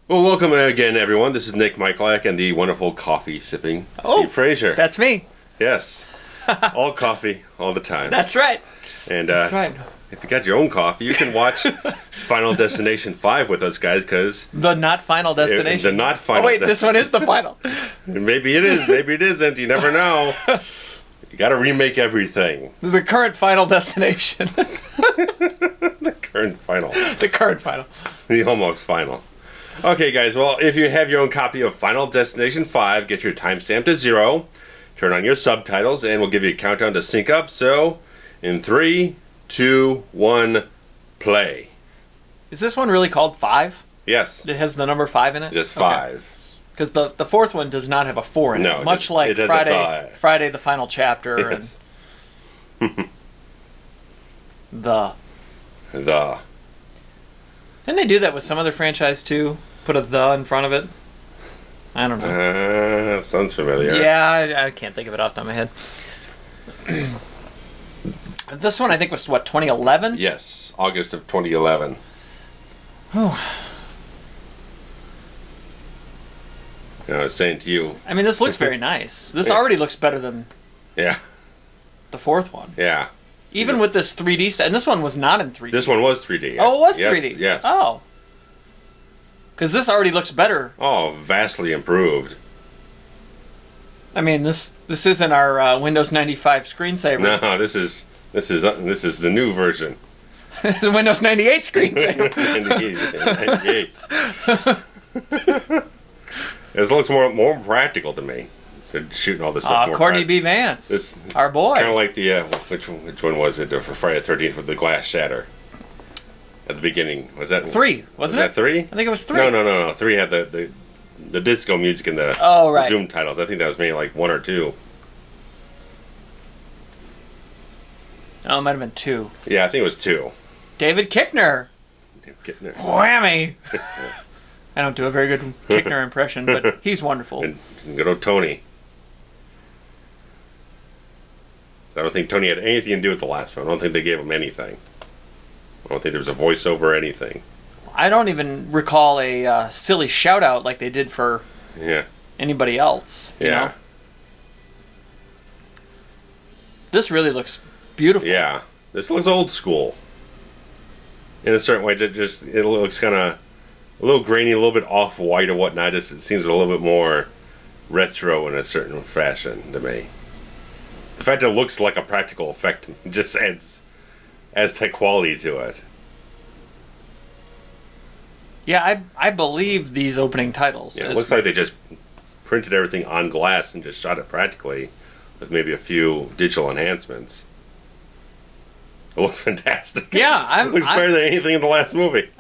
Well, welcome again, everyone. This is Nick Michalak and the wonderful coffee-sipping Steve Frazier. That's me. Yes. All coffee, all the time. That's right. And That's right. if you got your own coffee, you can watch Final Destination 5 with us, guys, because... The not final destination. The not final... Oh, wait, this one is the final. Maybe it is. Maybe it isn't. You never know. You got to remake everything. The current final destination. The current final. The current final. The almost final. Okay, guys, well, if you have your own copy of Final Destination 5, get your timestamp to 0, turn on your subtitles, and we'll give you a countdown to sync up. So, in 3, 2, 1, play. Is this one really called 5? Yes. It has the number 5 in it? Just 5. Because the fourth one does not have a 4 in it. Much like Friday the Final Chapter. Yes. And the. The. Didn't they do that with some other franchise, too? Put a the in front of it? I don't know. Sounds familiar. Yeah, I can't think of it off the top of my head. This one, I think, was, what, 2011? Yes, August of 2011. Oh. I was saying to you... I mean, this looks very nice. This already looks better than the fourth one. Yeah. Even with this 3D stuff. And this one was not in 3D. This one was 3D. Oh, it was 3D? Yes. Oh. Because this already looks better. Oh, vastly improved. I mean, this isn't our Windows 95 screensaver. No, this is the new version. It's a Windows 98 screensaver. 98. This looks more practical to me. They're shooting all this stuff. Courtney B. Vance, our boy. Kind of like the which one was it for Friday the 13th with the glass shatter? At the beginning, was that 3? Wasn't it? Was that 3? I think it was 3. No. 3 had the disco music and the Zoom titles. I think that was maybe like 1 or 2. Oh, it might have been 2. Yeah, I think it was 2. David Koechner. Whammy. I don't do a very good Koechner impression, but he's wonderful. And good old Tony. I don't think Tony had anything to do with the last one. I don't think they gave him anything. I don't think there was a voiceover or anything. I don't even recall a silly shout-out like they did for anybody else. You know? This really looks beautiful. Yeah. This looks old school. In a certain way. It looks kind of a little grainy, a little bit off-white or whatnot. It seems a little bit more retro in a certain fashion to me. The fact that it looks like a practical effect just adds that quality to it. Yeah, I believe these opening titles. Yeah, it looks like they just printed everything on glass and just shot it practically with maybe a few digital enhancements. It looks fantastic. Yeah, it looks better than anything in the last movie.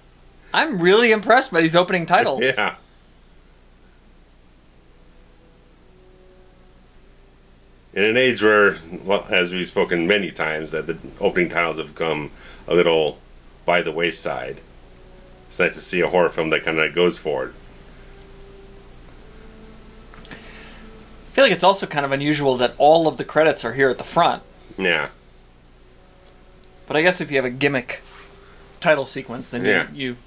I'm really impressed by these opening titles. Yeah. In an age where, well, as we've spoken many times, that the opening titles have come a little by the wayside. It's nice to see a horror film that kind of goes for it. I feel like it's also kind of unusual that all of the credits are here at the front. Yeah. But I guess if you have a gimmick title sequence, then you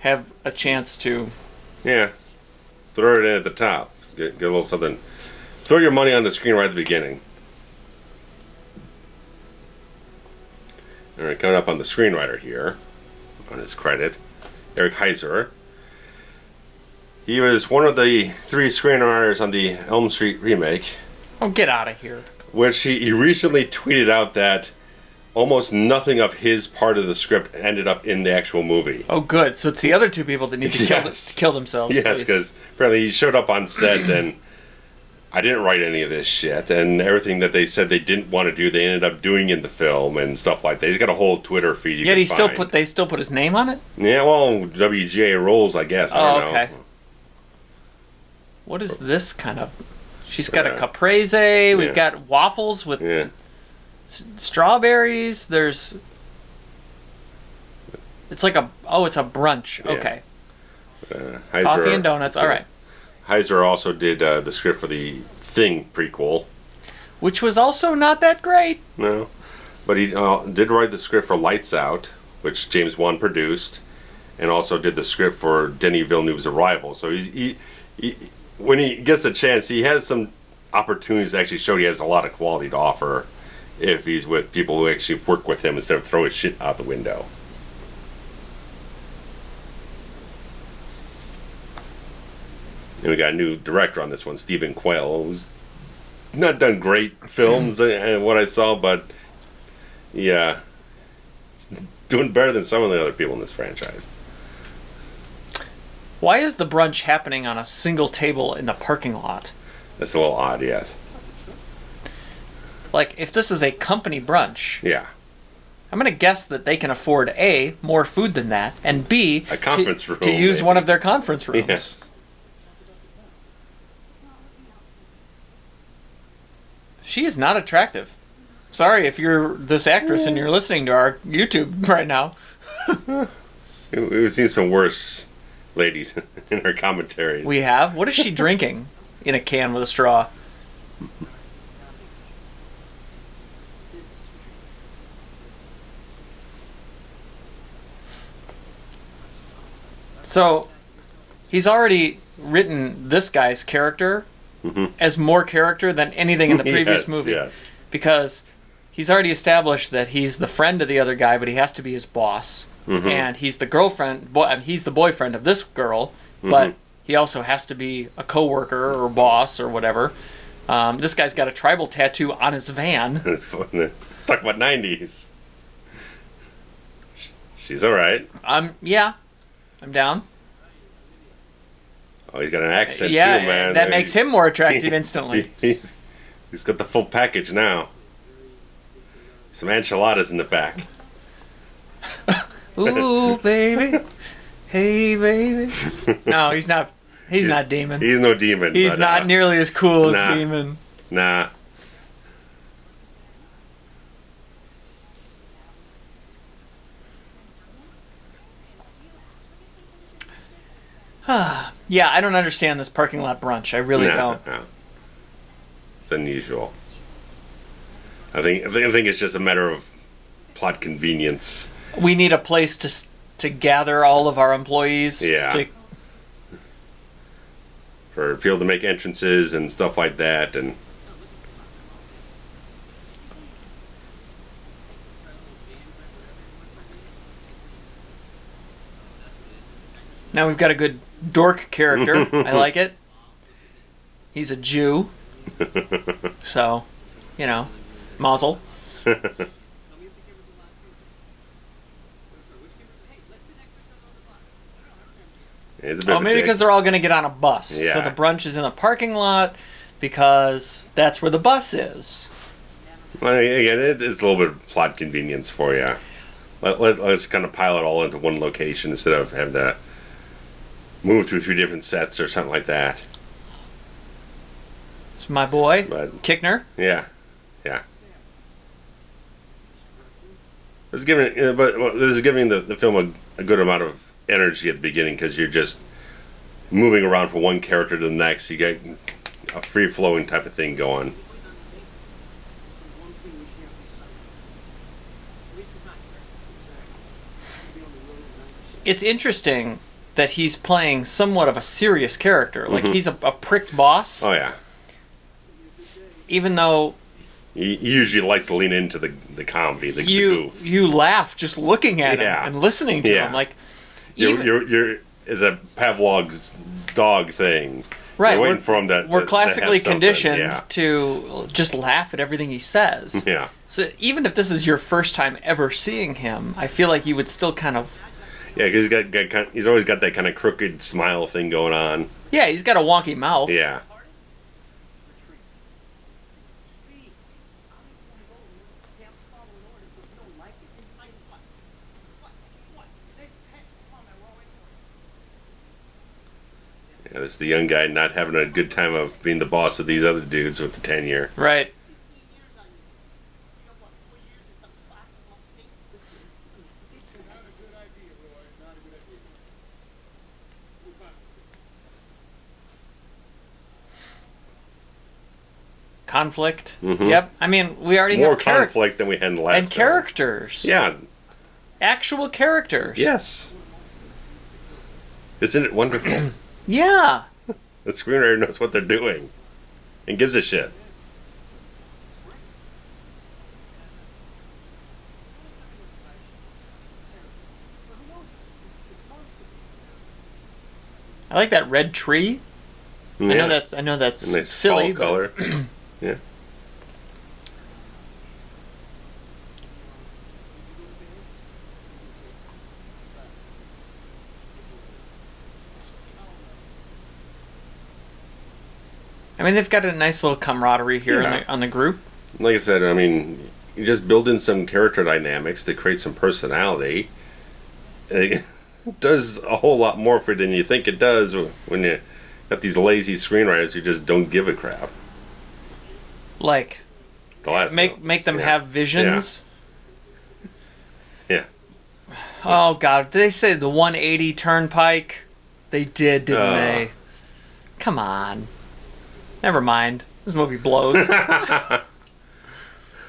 have a chance to... Yeah. Throw it in at the top. Get a little something... Throw your money on the screen right at the beginning. Alright, coming up on the screenwriter here, on his credit, Eric Heiser. He was one of the 3 screenwriters on the Elm Street remake. Oh, get out of here. Which he recently tweeted out that almost nothing of his part of the script ended up in the actual movie. Oh, good. So it's the other 2 people that need to kill themselves. Yes, because apparently he showed up on set and I didn't write any of this shit, and everything that they said they didn't want to do, they ended up doing in the film and stuff like that. He's got a whole Twitter feed. They still put his name on it. Yeah, well, WGA rolls, I guess. I don't know. What is this kind of? She's got a caprese. We've got waffles with strawberries. There's. It's like it's a brunch. Yeah. Okay. Coffee and donuts. All right. Heiser also did the script for the Thing prequel. Which was also not that great. No. But he did write the script for Lights Out, which James Wan produced. and also did the script for Denis Villeneuve's Arrival. So when he gets a chance, he has some opportunities to actually show he has a lot of quality to offer if he's with people who actually work with him instead of throw his shit out the window. And we got a new director on this one, Stephen Quale, who's not done great films and what I saw, but yeah, doing better than some of the other people in this franchise. Why is the brunch happening on a single table in the parking lot? That's a little odd, yes. Like, if this is a company brunch, yeah, I'm going to guess that they can afford A, more food than that, and B, a conference room to use maybe. One of their conference rooms. Yes. She is not attractive. Sorry if you're this actress and you're listening to our YouTube right now. We've seen some worse ladies in our commentaries. We have? What is she drinking in a can with a straw? So, he's already written this guy's character as more character than anything in the previous movie. Yes. Because he's already established that he's the friend of the other guy, but he has to be his boss. And he's the girlfriend, he's the boyfriend of this girl, but he also has to be a coworker or boss or whatever. This guy's got a tribal tattoo on his van. Talk about 90s. She's alright. Yeah, I'm down. Oh, he's got an accent too, Yeah, man. that makes him more attractive instantly. He's got the full package now. Some enchiladas in the back. Ooh, baby. Hey, baby. No, he's not. He's not Demon. He's no demon. He's not nearly as cool nah. as Demon. Nah. Yeah, I don't understand this parking lot brunch. I really don't. No. It's unusual. I think it's just a matter of plot convenience. We need a place to gather all of our employees. Yeah. For people to make entrances and stuff like that, and now we've got a good dork character. I like it. He's a Jew. So, mazel. Maybe because they're all going to get on a bus. Yeah. So the brunch is in the parking lot because that's where the bus is. Well, again, it's a little bit of plot convenience for you. Let's kind of pile it all into one location instead of having to move through 3 different sets or something like that. It's my boy, Koechner. Yeah. This is giving the film a good amount of energy at the beginning because you're just moving around from one character to the next. You get a free-flowing type of thing going. It's interesting that he's playing somewhat of a serious character. Like, he's a prick boss. Oh, yeah. Even though he usually likes to lean into the comedy, the goof. You laugh just looking at him and listening to him. Like, you're is a Pavlov's dog thing. Right. You're waiting for him to we're classically to have conditioned to just laugh at everything he says. Yeah. So even if this is your first time ever seeing him, I feel like you would still kind of... Yeah, because he's always got that kind of crooked smile thing going on. Yeah, he's got a wonky mouth. Yeah. Yeah, it's the young guy not having a good time of being the boss of these other dudes with the tenure. Right. Conflict. Yep. I mean, we already more have conflict than we had in the last and film. Characters. Yeah. Actual characters. Yes. Isn't it wonderful? Yeah. The screenwriter knows what they're doing and gives a shit. I like that red tree. Yeah. I know that's a nice silly. fall color. Yeah. I mean, they've got a nice little camaraderie here Yeah. on the group. Like I said, I mean, you just build in some character dynamics to create some personality. It does a whole lot more for it than you think it does when you got these lazy screenwriters who just don't give a crap. Like, The last make them have visions. Yeah. Oh God, did they say the 180 Turnpike? They did, didn't they? Come on. Never mind. This movie blows.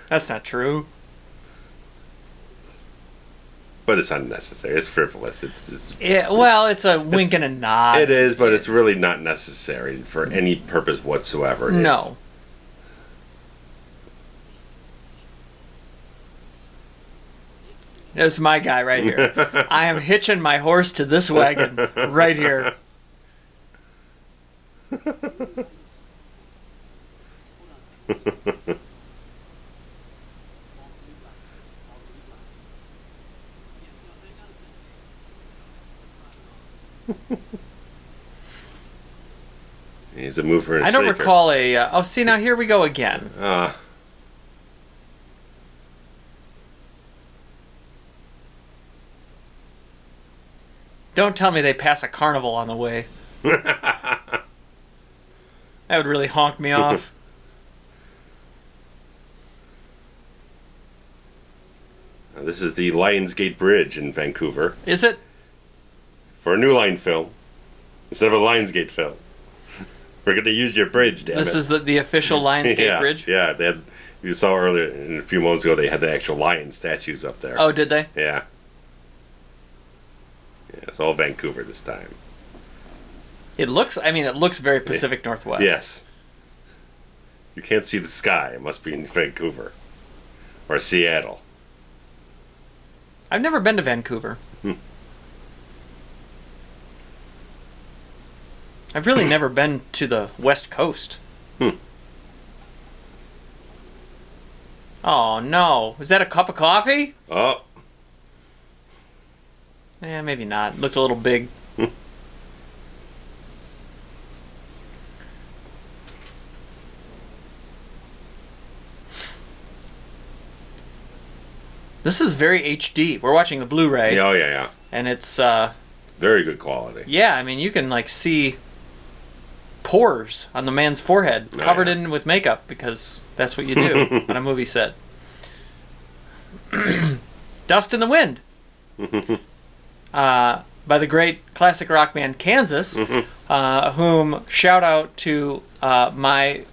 That's not true. But it's unnecessary. It's frivolous. It's Yeah, well, it's a wink and a nod. It is, but it's really not necessary for any purpose whatsoever. No. There's my guy right here. I am hitching my horse to this wagon right here. He's a mover and I don't shaker. recall a. Oh, see, now here we go again. Don't tell me they pass a carnival on the way. That would really honk me off. This is the Lionsgate Bridge in Vancouver. Is it? For a New Line film. Instead of a Lionsgate film. We're going to use your bridge, damn This it. is the official Lionsgate Bridge? Yeah, they had, you saw earlier, a few moments ago, they had the actual lion statues up there. Oh, did they? Yeah. Yeah, it's all Vancouver this time. It looks very Pacific Northwest. Yes. You can't see the sky. It must be in Vancouver. Or Seattle. I've never been to Vancouver. I've really never been to the West Coast. Oh, no. Was that a cup of coffee? Oh. Maybe not. It looked a little big. This is very HD. We're watching the Blu-ray. Oh, yeah. And it's, very good quality. yeah, I mean, you can, like, see pores on the man's forehead covered in with makeup because that's what you do on a movie set. Dust in the Wind. By the great classic rock band Kansas, whom shout out to my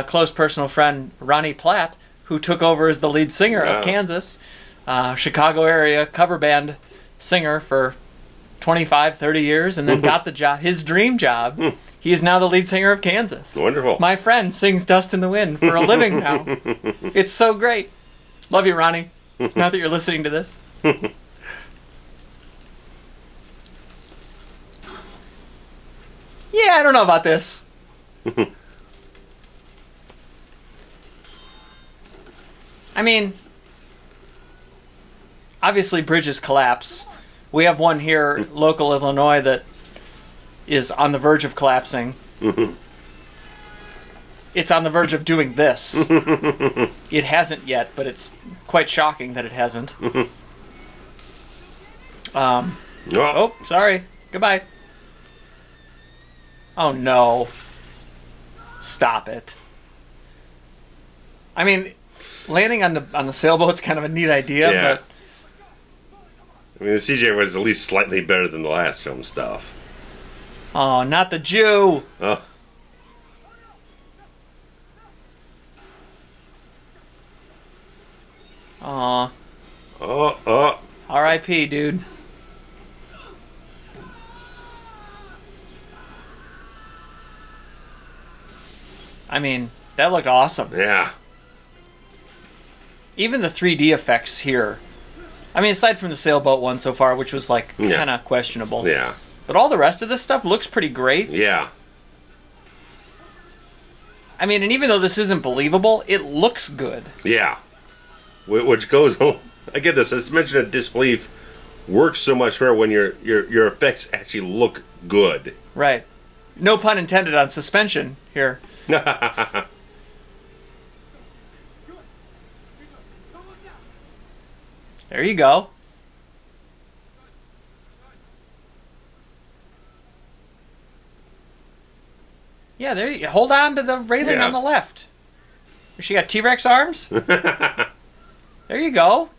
close personal friend Ronnie Platt, who took over as the lead singer of Kansas, Chicago area cover band singer for 25, 30 years, and then got the job, his dream job. He is now the lead singer of Kansas. Wonderful. My friend sings Dust in the Wind for a living now. It's so great. Love you, Ronnie. Not that you're listening to this. Yeah, I don't know about this. I mean, obviously bridges collapse. We have one here, local Illinois, that is on the verge of collapsing. It's on the verge of doing this. It hasn't yet, but it's quite shocking that it hasn't. Oh, sorry. Goodbye. Oh no. Stop it. I mean, landing on the sailboat's kind of a neat idea, but I mean, the CJ was at least slightly better than the last film stuff. oh, not the Jew. Oh. Aw. Oh. R.I.P., dude. I mean, that looked awesome. Yeah. Even the 3D effects here. I mean, aside from the sailboat one so far, which was like kind of questionable. Yeah. But all the rest of this stuff looks pretty great. Yeah. I mean, and even though this isn't believable, it looks good. Yeah. Which goes home. I get this. Suspension of disbelief works so much better when your effects actually look good. Right. No pun intended on suspension here. There you go. Yeah, there you hold on to the railing on the left. She got T-Rex arms? There you go.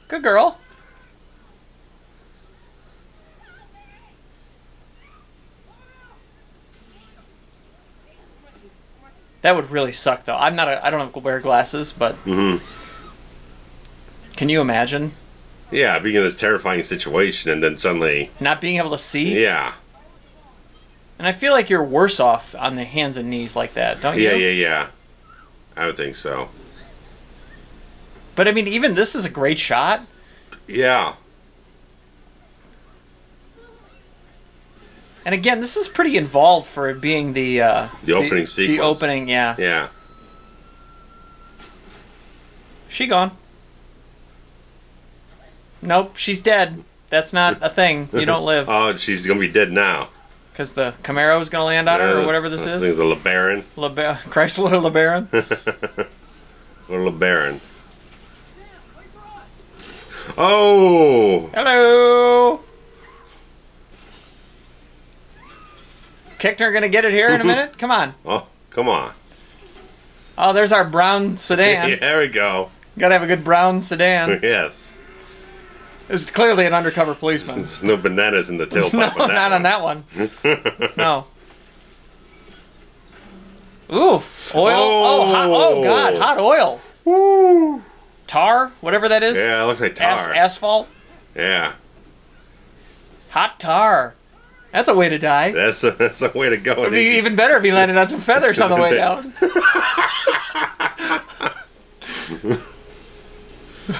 Good girl. That would really suck, though. I don't wear glasses, but can you imagine? Yeah, being in this terrifying situation and then suddenly not being able to see? Yeah. And I feel like you're worse off on the hands and knees like that, don't you? Yeah. I would think so. But I mean, even this is a great shot. Yeah. And again, this is pretty involved for it being the opening sequence. The opening, yeah. Yeah. She gone. Nope, she's dead. That's not a thing. You don't live. Oh, she's gonna be dead now. Because the Camaro is gonna land on her, or whatever this is. I think it's a LeBaron. Chrysler LeBaron. Or LeBaron. Oh! Hello! Koechner gonna get it here in a minute? Come on. Oh, come on. Oh, there's our brown sedan. Yeah, there we go. Gotta have a good brown sedan. Yes. It's clearly an undercover policeman. There's no bananas in the tailpipe. No, not on that one. No. Ooh, oil. Oh, God, hot oil. Woo. Tar, whatever that is. Yeah, it looks like tar. Asphalt. Yeah. Hot tar. That's a way to die. That's a way to go. It'd be even better if he landed on some feathers on the way down.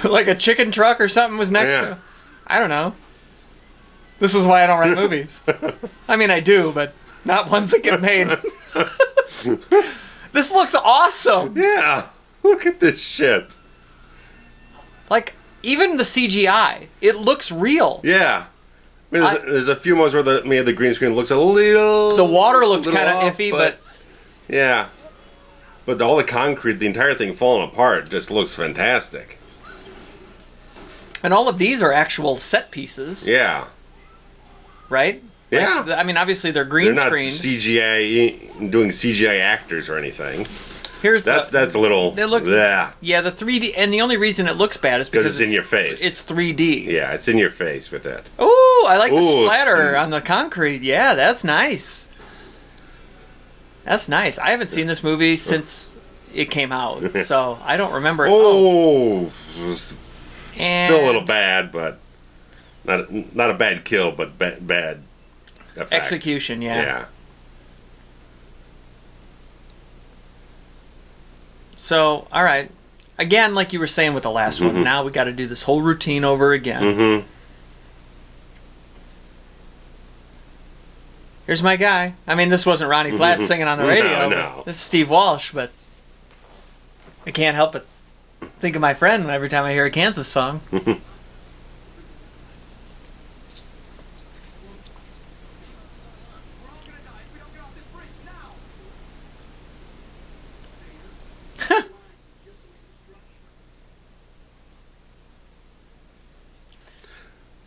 Like a chicken truck or something was next to him. I don't know. This is why I don't write movies. I mean, I do, but not ones that get made. This looks awesome. Yeah. Look at this shit. Like, even the CGI, it looks real. Yeah. I mean, there's a few moments where the green screen looks a little... The water looked kind of iffy, but... Yeah. But all the concrete, the entire thing falling apart just looks fantastic. And all of these are actual set pieces. Yeah. Right? Yeah. Like, I mean, obviously they're green screened. They're not CGI, doing CGI actors or anything. That's a little... It looks... Yeah. Yeah, the 3D... And the only reason it looks bad is because it's in your face. It's 3D. Yeah, it's in your face with it. Ooh, I like the splatter on the concrete. Yeah, that's nice. That's nice. I haven't seen this movie since it came out, so I don't remember it. Oh! Still a little bad, but... Not a bad kill, but bad effect. Execution, yeah. Yeah. So, all right. Again, like you were saying with the last one, now we got to do this whole routine over again. Mm-hmm. Here's my guy. I mean, this wasn't Ronnie Platt singing on the radio. No. This is Steve Walsh, but I can't help but think of my friend every time I hear a Kansas song.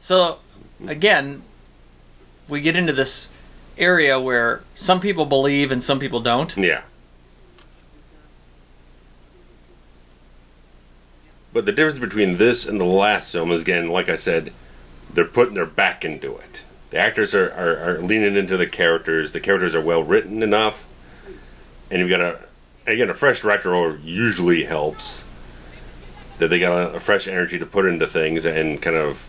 So, again, we get into this area where some people believe and some people don't. Yeah. But the difference between this and the last film is, again, like I said, they're putting their back into it. The actors are leaning into the characters. The characters are well written enough. And you've got a fresh director usually helps. That they got a fresh energy to put into things and kind of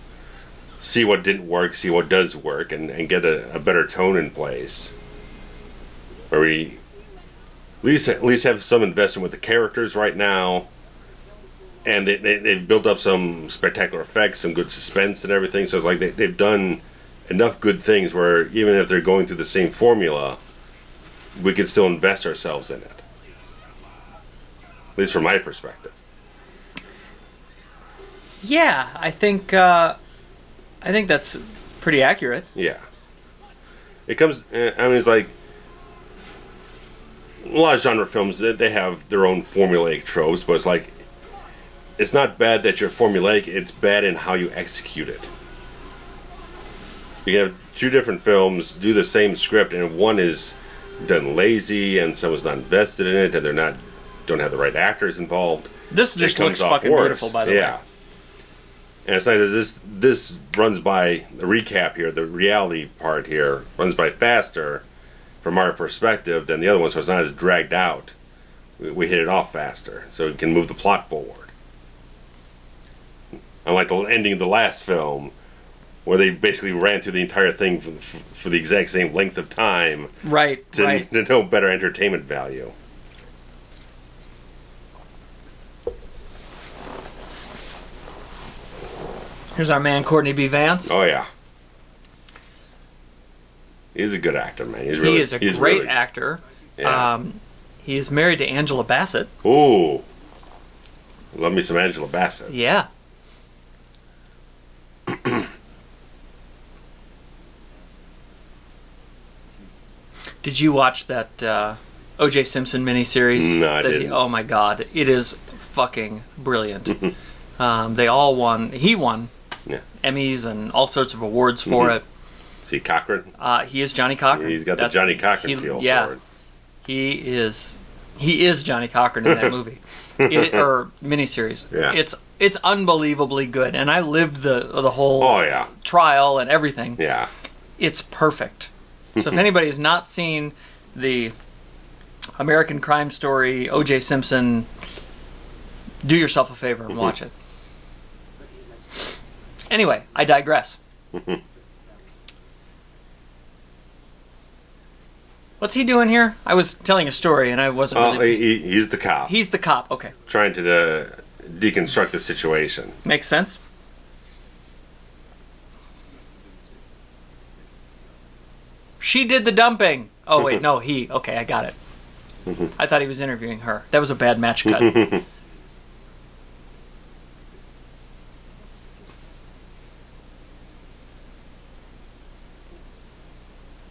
see what didn't work, see what does work, and get a better tone in place. Where least have some investment with the characters right now, and they've built up some spectacular effects, some good suspense and everything. So it's like they've done enough good things where even if they're going through the same formula, we can still invest ourselves in it. At least from my perspective. Yeah, I think that's pretty accurate. Yeah. It comes. I mean, it's like a lot of genre films. They have their own formulaic tropes, but it's like it's not bad that you're formulaic. It's bad in how you execute it. You can have two different films do the same script, and one is done lazy, and someone's not invested in it, and don't have the right actors involved. This just looks fucking beautiful, by the way. Yeah. And it's like this runs by the recap here, the reality part here runs by faster from our perspective than the other one, so it's not as dragged out. We hit it off faster, so we can move the plot forward. Unlike the ending of the last film, where they basically ran through the entire thing for the exact same length of time. Right, to no better entertainment value. Here's our man, Courtney B. Vance. Oh, yeah. He's a good actor, man. He is a great actor. Yeah. He is married to Angela Bassett. Ooh. Love me some Angela Bassett. Yeah. Did you watch that O.J. Simpson miniseries? No, I didn't. Oh my God, it is fucking brilliant. They all won. He won Emmys and all sorts of awards for it. Is he Cochran? He is Johnny Cochran. He's got the Johnny Cochran feel for it. He is Johnny Cochran in that movie or miniseries. Yeah. It's unbelievably good, and I lived the whole trial and everything. Yeah. It's perfect. So if anybody has not seen the American Crime Story, O.J. Simpson, do yourself a favor and watch it. Anyway, I digress. What's he doing here? I was telling a story and I wasn't really... He's the cop. He's the cop, okay. Trying to deconstruct the situation. Makes sense. She did the dumping. Oh, wait, no, he. Okay, I got it. I thought he was interviewing her. That was a bad match cut.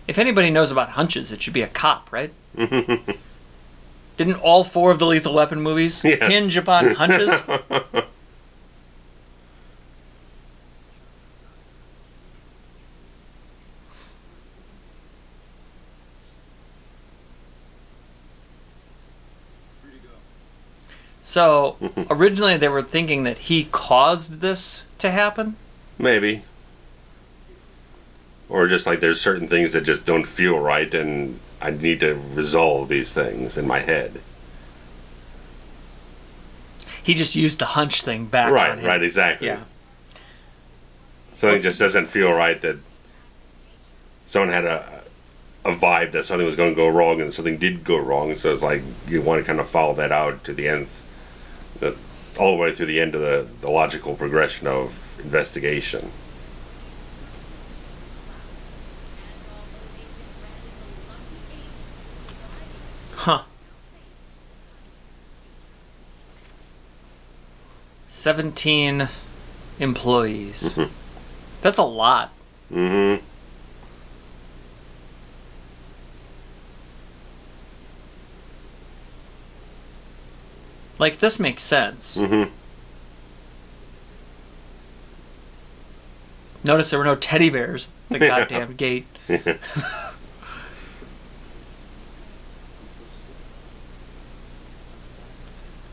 If anybody knows about hunches, it should be a cop, right? Didn't all 4 of the Lethal Weapon movies hinge upon hunches? So, originally they were thinking that he caused this to happen? Maybe. Or just like there's certain things that just don't feel right and I need to resolve these things in my head. He just used the hunch thing back on him. Right, exactly. Yeah. Something just doesn't feel right, that someone had a vibe that something was going to go wrong and something did go wrong, so it's like you want to kind of follow that out to the end, all the way through the end of the logical progression of investigation. Huh. 17 employees. Mm-hmm. That's a lot. Mm-hmm. Like, this makes sense. Mm-hmm. Notice there were no teddy bears at the goddamn gate. I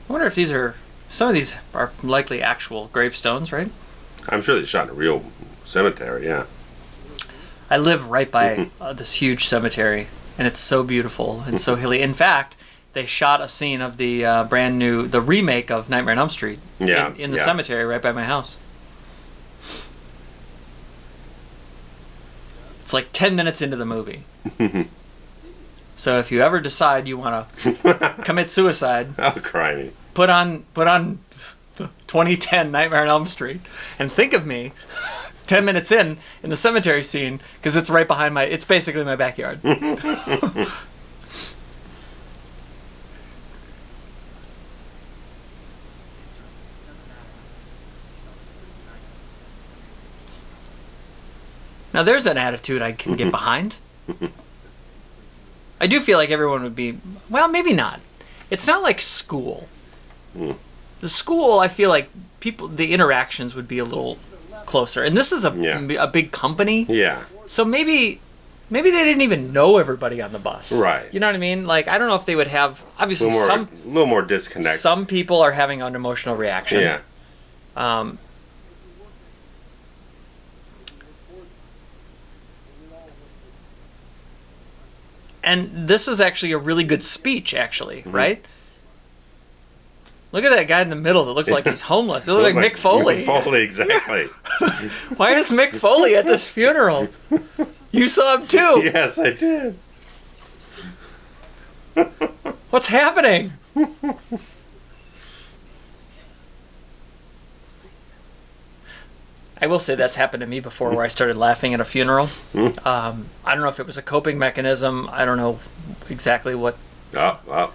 wonder if some of these are likely actual gravestones, right? I'm sure they shot in a real cemetery, yeah. I live right by this huge cemetery, and it's so beautiful and so hilly. In fact, they shot a scene of the the remake of Nightmare on Elm Street in the cemetery right by my house. It's like 10 minutes into the movie. So if you ever decide you want to commit suicide, Oh, crimey. put on the 2010 Nightmare on Elm Street and think of me 10 minutes in the cemetery scene, because it's right behind it's basically my backyard. Now there's an attitude I can get behind. I do feel like everyone would be, well, maybe not. It's not like school. The school, I feel like the interactions would be a little closer. And this is a big company. Yeah. So maybe they didn't even know everybody on the bus. Right. You know what I mean? Like, I don't know if they would have, obviously a little more disconnect. Some people are having an emotional reaction. Yeah. And this is actually a really good speech, actually, right? Look at that guy in the middle that looks like he's homeless. It looks like Mick Foley. Mick Foley, exactly. Why is Mick Foley at this funeral? You saw him too. Yes, I did. What's happening? I will say that's happened to me before, where I started laughing at a funeral. I don't know if it was a coping mechanism. I don't know exactly what. Oh.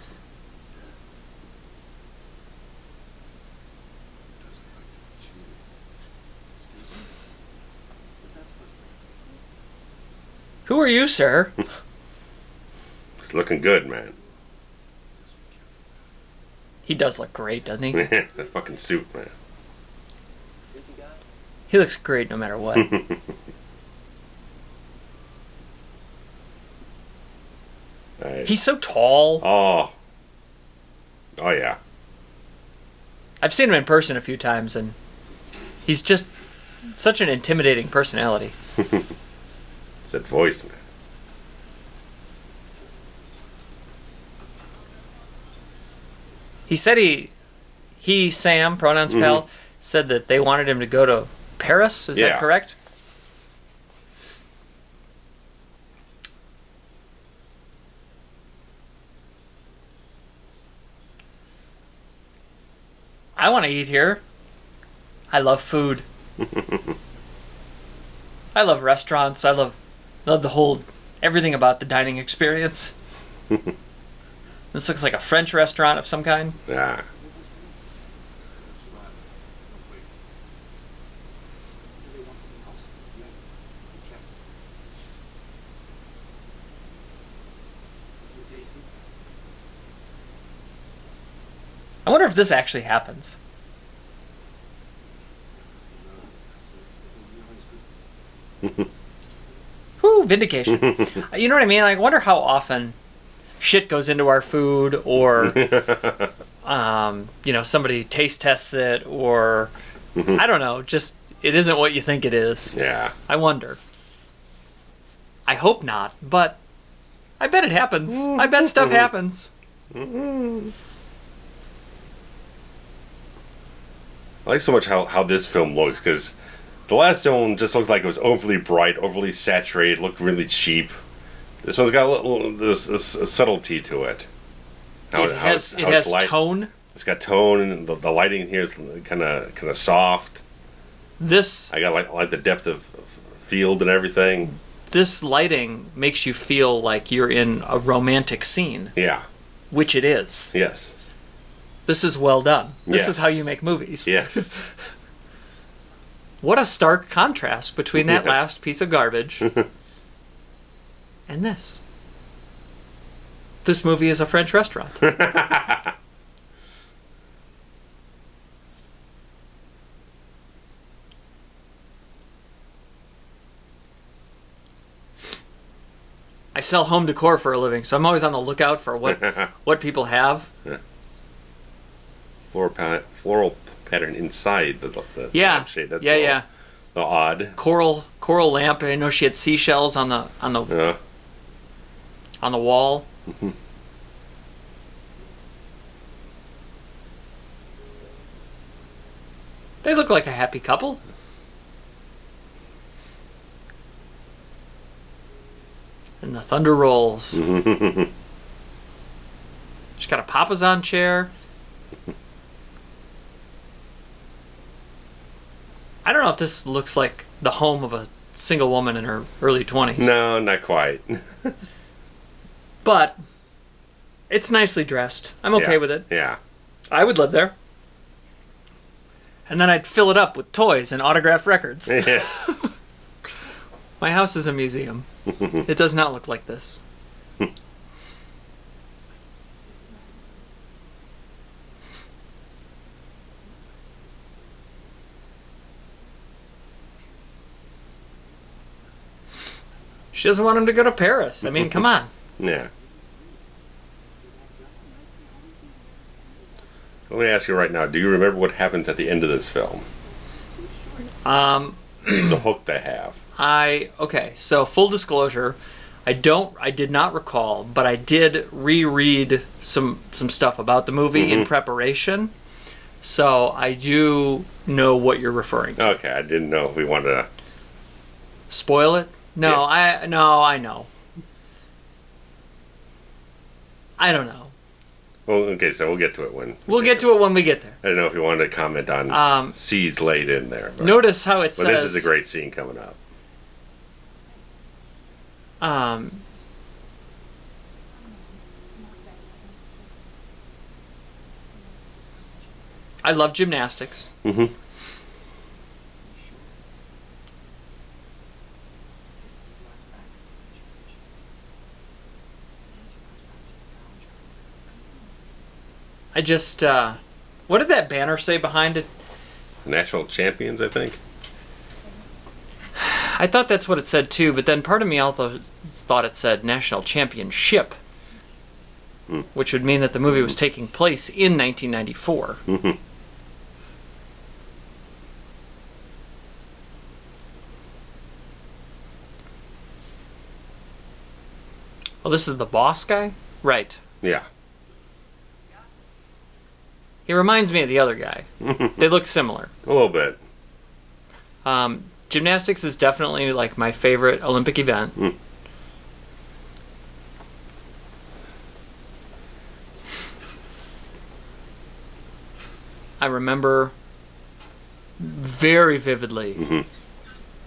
Who are you, sir? It's looking good, man. He does look great, doesn't he? That fucking suit, man. He looks great no matter what. Right. He's so tall. Oh yeah. I've seen him in person a few times, and he's just such an intimidating personality. It's that voice, man. He said Sam, pronouns pal, said that they wanted him to go to Paris. Is that correct? I want to eat here. I love food. I love restaurants. I love the whole, everything about the dining experience. This looks like a French restaurant of some kind. Yeah. I wonder if this actually happens. Whoo, vindication. You know what I mean? I wonder how often shit goes into our food, or somebody taste tests it, or I don't know, just it isn't what you think it is. Yeah. I wonder. I hope not, but I bet it happens. I bet stuff happens. I like so much how this film looks, because the last one just looked like it was overly bright, overly saturated, looked really cheap. This one's got a subtlety to it. It has tone. It's got tone, and the lighting in here is kind of soft. I got like the depth of field and everything. This lighting makes you feel like you're in a romantic scene. Yeah. Which it is. Yes. This is well done. This is how you make movies. Yes. What a stark contrast between that last piece of garbage and this. This movie is a French restaurant. I sell home decor for a living, so I'm always on the lookout for what people have. Yeah. Floral pattern inside the lampshade. That's the odd coral lamp. I know she had seashells on the wall. Mm-hmm. They look like a happy couple. And the thunder rolls. She's got a papasan chair. I don't know if this looks like the home of a single woman in her early 20s. No, not quite. But it's nicely dressed. I'm okay with it. Yeah. I would live there. And then I'd fill it up with toys and autographed records. Yes. My house is a museum. It does not look like this. She doesn't want him to go to Paris. I mean, come on. Yeah. Let me ask you right now, do you remember what happens at the end of this film? The hook they have. Okay, so full disclosure, I did not recall, but I did reread some stuff about the movie in preparation. So I do know what you're referring to. Okay, I didn't know if we wanted to Spoil it? No, I know. I don't know. Well, okay, so we'll get to it when... We'll get to it when we get there. I don't know if you wanted to comment on seeds laid in there. But, notice how it says... But this is a great scene coming up. I love gymnastics. Mm-hmm. I just, what did that banner say behind it? National champions, I think. I thought that's what it said too, but then part of me also thought it said National Championship, which would mean that the movie was taking place in 1994. Mm-hmm. Oh, this is the boss guy? Right. Yeah. He reminds me of the other guy. They look similar. A little bit. Gymnastics is definitely like my favorite Olympic event. I remember very vividly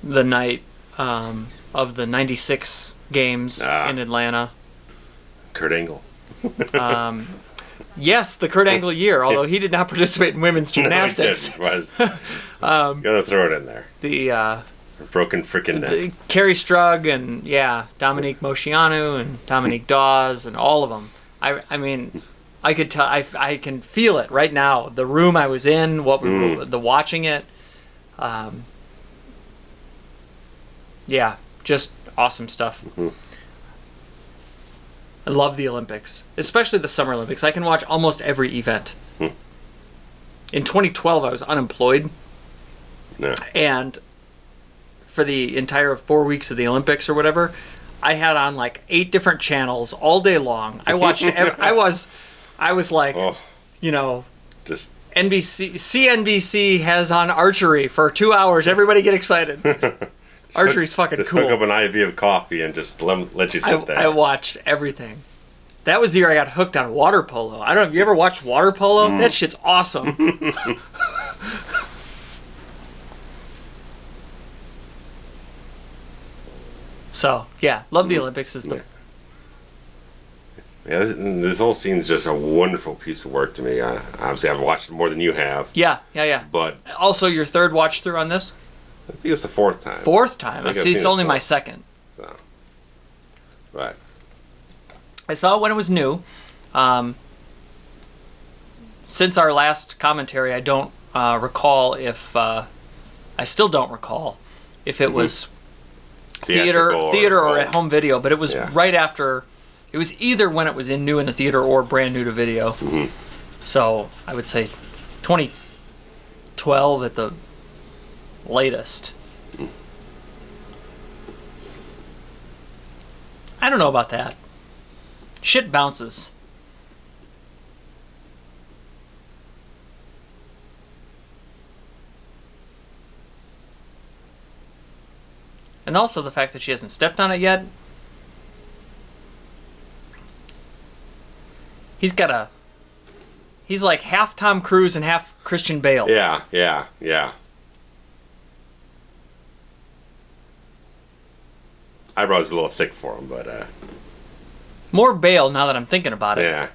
the night of the 96 games in Atlanta. Kurt Angle. Yes, the Kurt Angle year, although he did not participate in women's gymnastics. No, he didn't. Gotta throw it in there. The broken freaking neck. Kerry Strug and Dominique Moceanu and Dominique Dawes and all of them. I mean, I could tell. I can feel it right now. The room I was in, what we were watching it. Just awesome stuff. I love the Olympics, especially the Summer Olympics. I can watch almost every event. In 2012, I was unemployed. Yeah. And for the entire 4 weeks of the Olympics or whatever, I had on like 8 different channels all day long. I watched. I was like, just CNBC has on archery for 2 hours. Everybody get excited. Archery's fucking just cool. Hook up an IV of coffee and just let you sit there. I watched everything. That was the year I got hooked on water polo. I don't know. Have you ever watched water polo? That shit's awesome. So, love the Olympics. This whole scene's just a wonderful piece of work to me. Obviously, I've watched it more than you have. Yeah. But also, your third watch through on this? I think it's the 4th time. 4th time? See, it's only my second. So. Right. I saw it when it was new. Since our last commentary, I don't recall if... I still don't recall if it was theater or at home video, but it was right after... It was either when it was new in the theater or brand new to video. So, I would say 2012 at the latest. I don't know about that. Shit bounces. And also the fact that she hasn't stepped on it yet. He's like half Tom Cruise and half Christian Bale. Yeah. Eyebrows a little thick for him, but more Bale now that I'm thinking about it. yeah.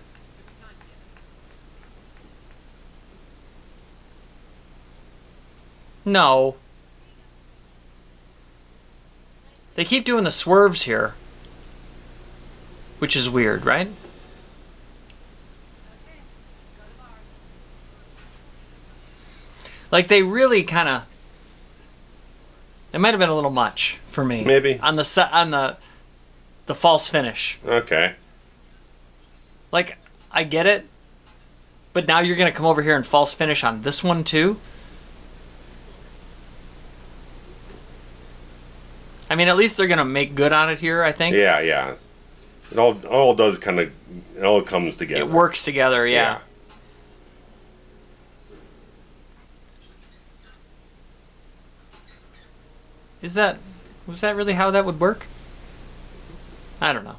No. They keep doing the swerves here, which is weird, right? Like they really kind of. It might have been a little much for me. Maybe on the false finish. Okay. Like I get it, but now you're gonna come over here and false finish on this one too. I mean, at least they're gonna make good on it here, I think. Yeah. It all does kind of, it all comes together. It works together, yeah. Was that really how that would work? I don't know.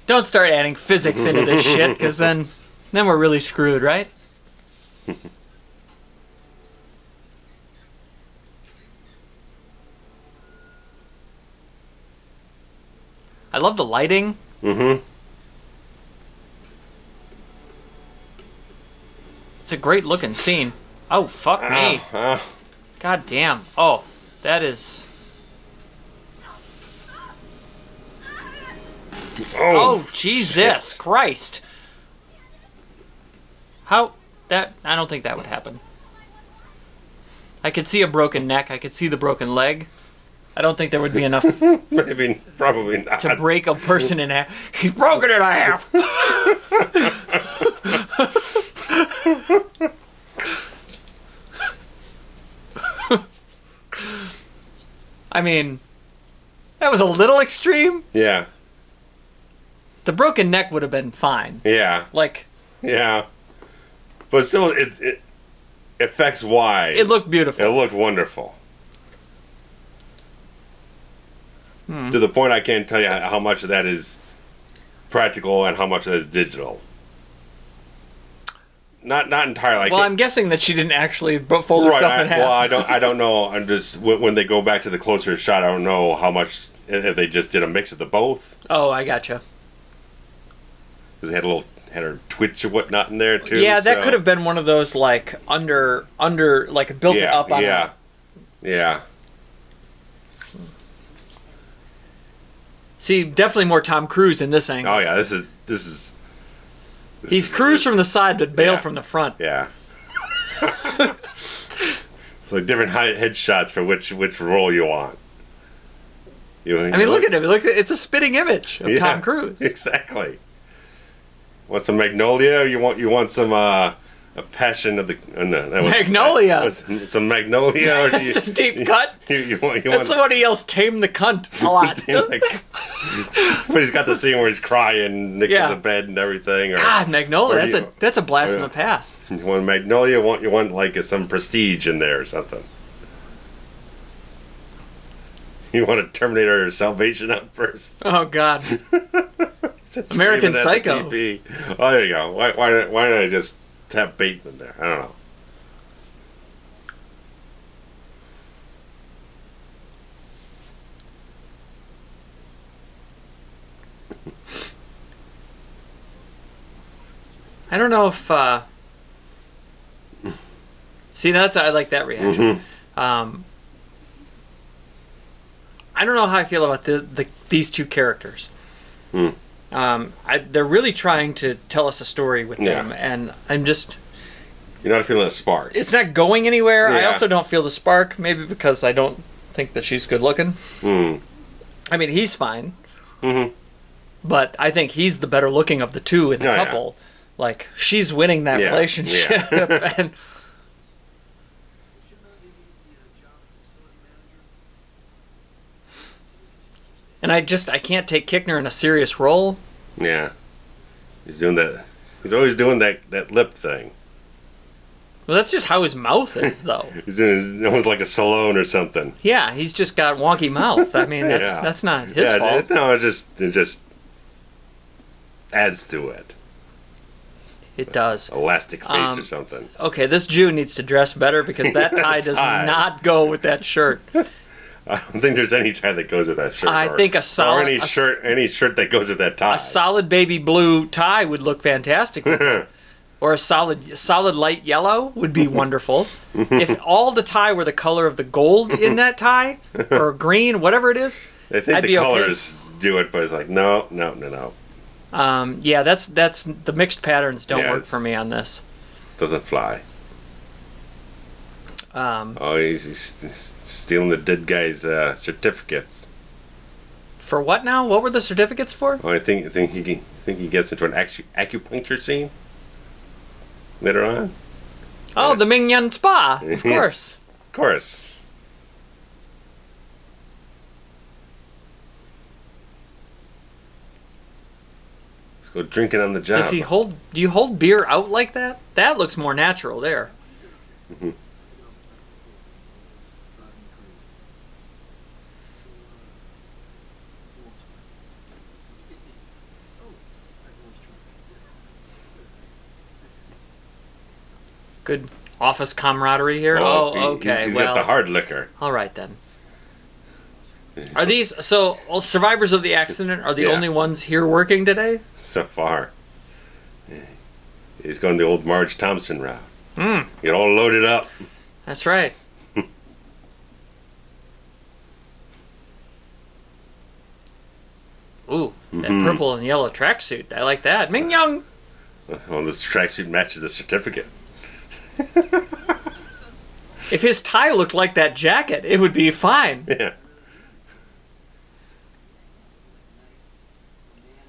Don't start adding physics into this shit, because then we're really screwed, right? I love the lighting. Mm-hmm. It's a great looking scene. Oh, fuck me. God damn. Oh, that is... Oh, Jesus shit. Christ. How... That... I don't think that would happen. I could see a broken neck. I could see the broken leg. I don't think there would be enough... Maybe, probably not. To break a person in half. He's broken in half! I mean, that was a little extreme. Yeah. The broken neck would have been fine. Yeah. Like... Yeah. But still, it effects wise. It looked beautiful. It looked wonderful. To the point I can't tell you how much of that is practical and how much of that is digital. Not entirely. Well, I'm guessing that she didn't actually fold herself in half. Well, I don't know. I'm just when they go back to the closer shot, I don't know how much if they just did a mix of the both. Oh, I gotcha. Because they had her twitch or whatnot in there too. Yeah, that could have been one of those like under like built it up on. Yeah. See, definitely more Tom Cruise in this angle. Oh yeah, this is. He's Cruise from the side, but Bale from the front. Yeah. It's like different headshots for which role you want. I mean, look at him. It's a spitting image of Tom Cruise. Exactly. Want some Magnolia? Or you want some a passion of the Magnolia. Some Magnolia. Or It's a deep cut. You want That's somebody else tame the cunt a lot. But he's got the scene where he's crying next to the bed and everything. Or, God, Magnolia. That's a blast from the past. You want Magnolia? You want like some prestige in there or something. You want a Terminator Salvation up first? Oh God. American Psycho. Oh, there you go. Why didn't I just have Bateman there? I don't know. I don't know if. See, I like that reaction. Mm-hmm. I don't know how I feel about these two characters. They're really trying to tell us a story with them, and I'm just... You're not feeling a spark. It's not going anywhere. I also don't feel the spark, maybe because I don't think that she's good looking. I mean, he's fine. But I think he's the better looking of the two in the couple. Like, she's winning that relationship. And I can't take Koechner in a serious role. Yeah. He's doing that. He's always doing that lip thing. Well, that's just how his mouth is, though. He's almost like a Stallone or something. Yeah, he's just got wonky mouth. I mean, that's not his fault. No, it just adds to it. It does. Elastic face or something. Okay, this Jew needs to dress better because that tie does not go with that shirt. I don't think there's any tie that goes with that shirt. I think a solid... Or any shirt that goes with that tie. A solid baby blue tie would look fantastic with it. Or a solid light yellow would be wonderful. If all the tie were the color of the gold in that tie, or green, whatever it is, I think I'd the be colors do it, but it's like, no. Yeah, that's the mixed patterns don't work for me on this. Doesn't fly. He's stealing the dead guy's certificates. For what now? What were the certificates for? I think he gets into an acupuncture scene later on. Oh, the Ming Yun Spa, of course. Of course. Let's go drinking on the job. Do you hold beer out like that? That looks more natural there. Mm-hmm. Good office camaraderie here. Okay. He's got the hard liquor. All right then. Are these survivors of the accident are the only ones here working today? So far. He's going the old Marge Thompson route. Get all loaded up. That's right. Ooh, that purple and yellow tracksuit. I like that. Ming Young. Well, this tracksuit matches the certificate. If his tie looked like that jacket, it would be fine. Yeah.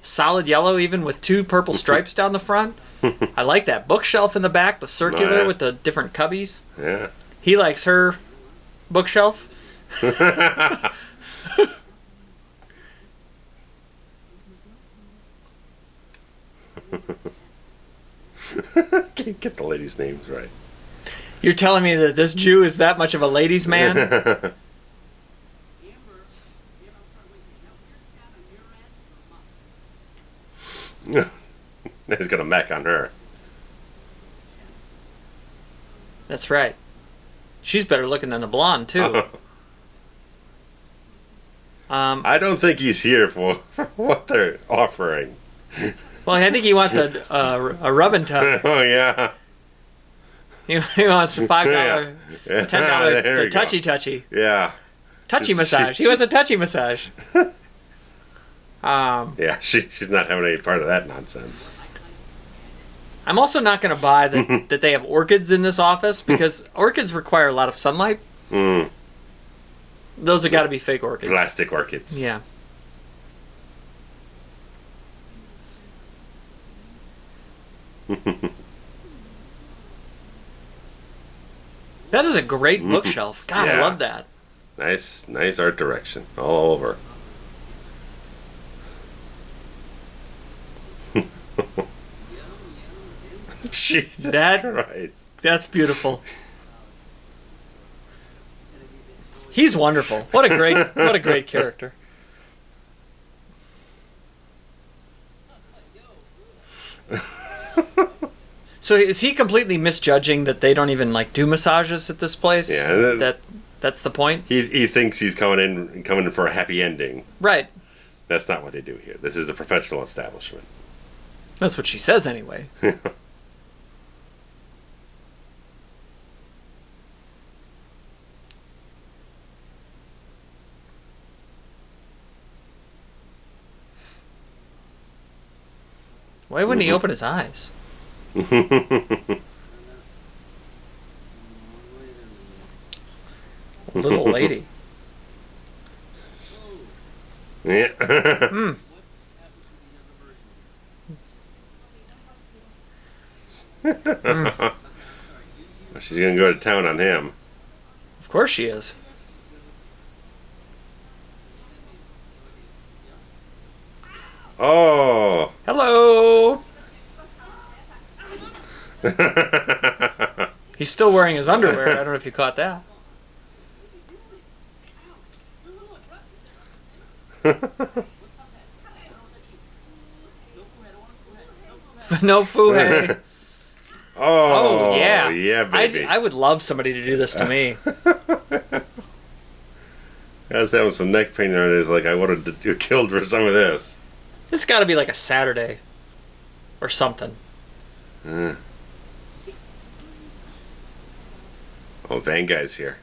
Solid yellow, even with 2 purple stripes down the front. I like that bookshelf in the back, the circular with the different cubbies. Yeah. He likes her bookshelf. Can't get the ladies' names right. You're telling me that this Jew is that much of a ladies' man? He's got a mech on her. That's right. She's better looking than the blonde, too. I don't think he's here for what they're offering. Well, I think he wants a rub and tug. Oh, yeah. He wants a $5, $10 touchy. Yeah. Touchy massage. He wants a touchy massage. Yeah, she's not having any part of that nonsense. I'm also not going to buy that they have orchids in this office because orchids require a lot of sunlight. Those have got to be fake orchids. Plastic orchids. Yeah. That is a great bookshelf. God, I love that. Nice art direction all over. Jesus Christ. That's beautiful. He's wonderful. What a great character. So is he completely misjudging that they don't even do massages at this place? Yeah, that's the point. He thinks he's coming in for a happy ending. Right. That's not what they do here. This is a professional establishment. That's what she says anyway. Why wouldn't he open his eyes? Little lady. Yeah. She's gonna go to town on him. Of course she is. Oh. Hello. He's still wearing his underwear. I don't know if you caught that. No foo-hey. Oh, yeah. yeah, baby. I would love somebody to do this to me. I was having some neck pain there, and it's like I would have killed for some of this. This got to be like a Saturday or something. Oh, Van Guy's here.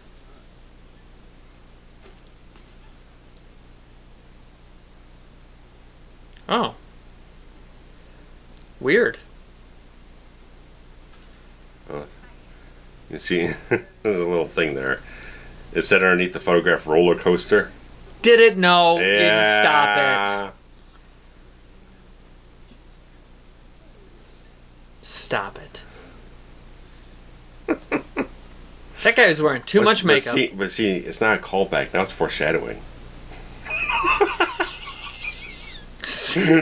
Oh. Weird. You see, there's a little thing there. It said underneath the photograph roller coaster. Did it? No. Yeah. Stop it. Stop it. That guy was wearing too much makeup. But see, it's not a callback. Now it's foreshadowing.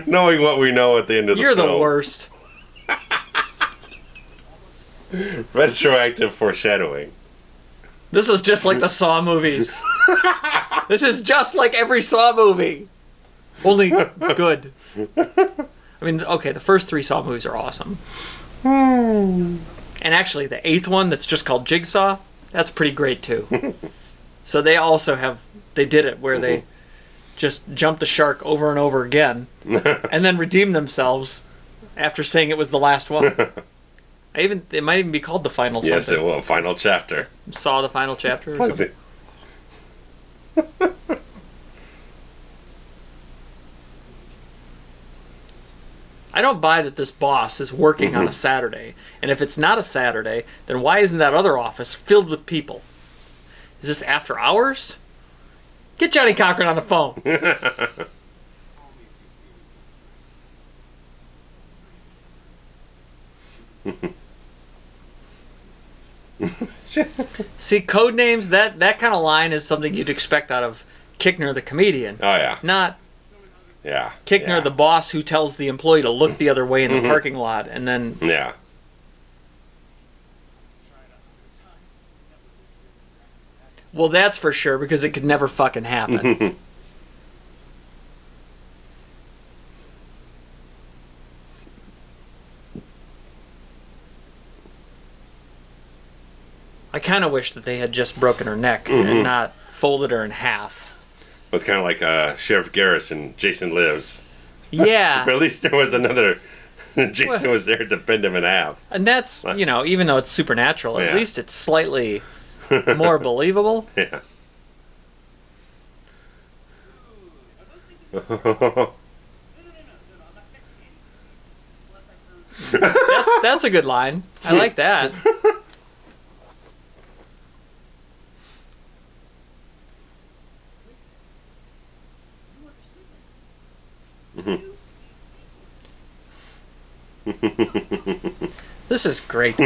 Knowing what we know at the end of the film. You're the worst. Retroactive foreshadowing. This is just like the Saw movies. This is just like every Saw movie. Only good. I mean, okay, the first 3 Saw movies are awesome. And actually, the 8th one that's just called Jigsaw, that's pretty great too. So they also have, they did it where they just jumped the shark over and over again and then redeemed themselves after saying it was the last one. It might even be called the final something. Yes, it will. Final chapter. Saw the final chapter or something. I don't buy that this boss is working on a Saturday. And if it's not a Saturday, then why isn't that other office filled with people? Is this after hours? Get Johnny Cochran on the phone. See, code names, that kind of line is something you'd expect out of Koechner the comedian. Oh, yeah. Not Koechner yeah. the boss who tells the employee to look the other way in the parking lot and then... Yeah. Well, that's for sure, because it could never fucking happen. I kind of wish that they had just broken her neck and not folded her in half. It was kind of like Sheriff Garrison, Jason Lives. Yeah. But at least there was another... Jason was there to bend him in half. And that's, you know, even though it's supernatural, at least it's slightly more believable. Yeah. That's a good line. I like that. This is great.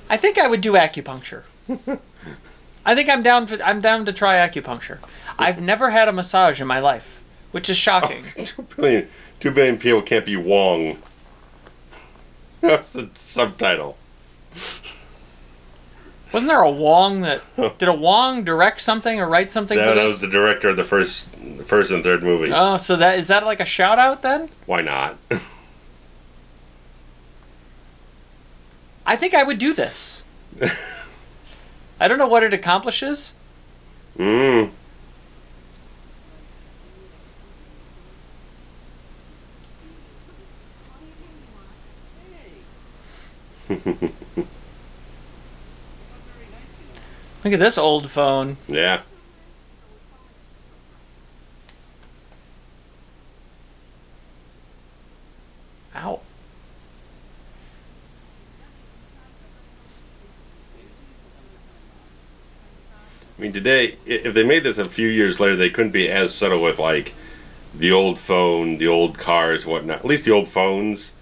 I think I would do acupuncture. I think I'm down to try acupuncture. I've never had a massage in my life, which is shocking. Oh, 2 billion people can't be Wong. That's the subtitle. Wasn't there a Wong that... Did a Wong direct something or write something for this? That was the director of the first and third movie. Oh, so is that like a shout out then? Why not? I think I would do this. I don't know what it accomplishes. Look at this old phone. Yeah. Ow. I mean, today, if they made this a few years later, they couldn't be as subtle with, like, the old phone, the old cars, whatnot. At least the old phones.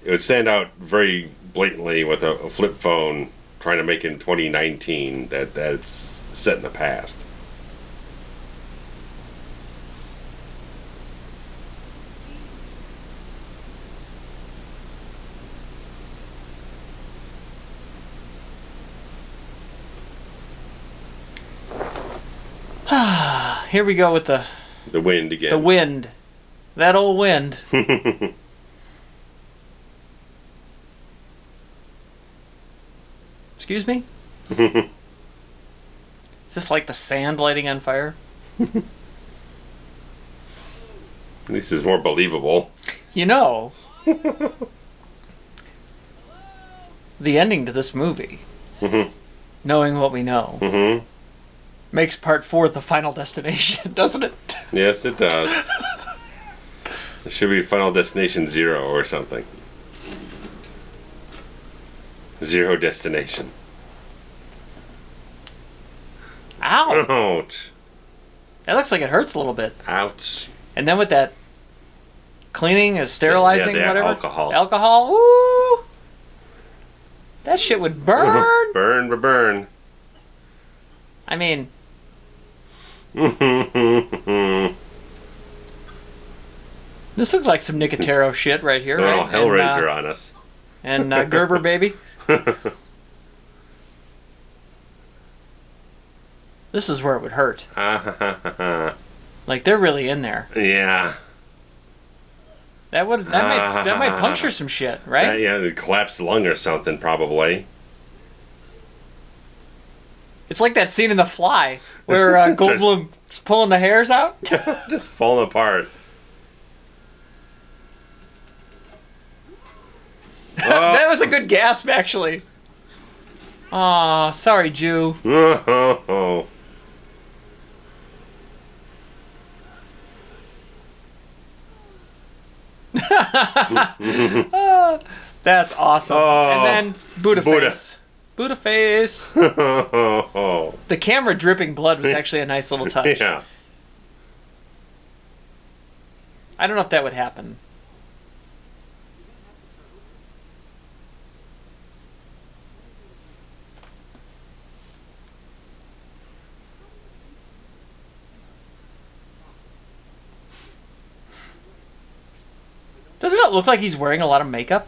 It would stand out very blatantly with a flip phone trying to make it in 2019 that's set in the past. Here we go with the wind again. The wind. That old wind. Excuse me? Is this like the sand lighting on fire? This is more believable. You know, the ending to this movie, knowing what we know, makes part 4 the final destination, doesn't it? Yes, it does. It should be Final Destination 0 or something. Zero Destination. Ow! Ouch. That looks like it hurts a little bit. Ouch. And then with that cleaning, sterilizing, yeah, whatever. alcohol. Alcohol, ooh! That shit would burn! Burn. I mean... This looks like some Nicotero shit right here, It's right? Hellraiser on us. And Gerber baby. This is where it would hurt. Like they're really in there. Yeah. That might puncture some shit, right? Yeah, the collapsed lung or something probably. It's like that scene in The Fly where Goldblum's pulling the hairs out. Just falling apart. That was a good gasp, actually. Aw, sorry, Jew. That's awesome. And then Buddha face. Buddha face. The camera dripping blood was actually a nice little touch. Yeah. I don't know if that would happen. Doesn't it look like he's wearing a lot of makeup?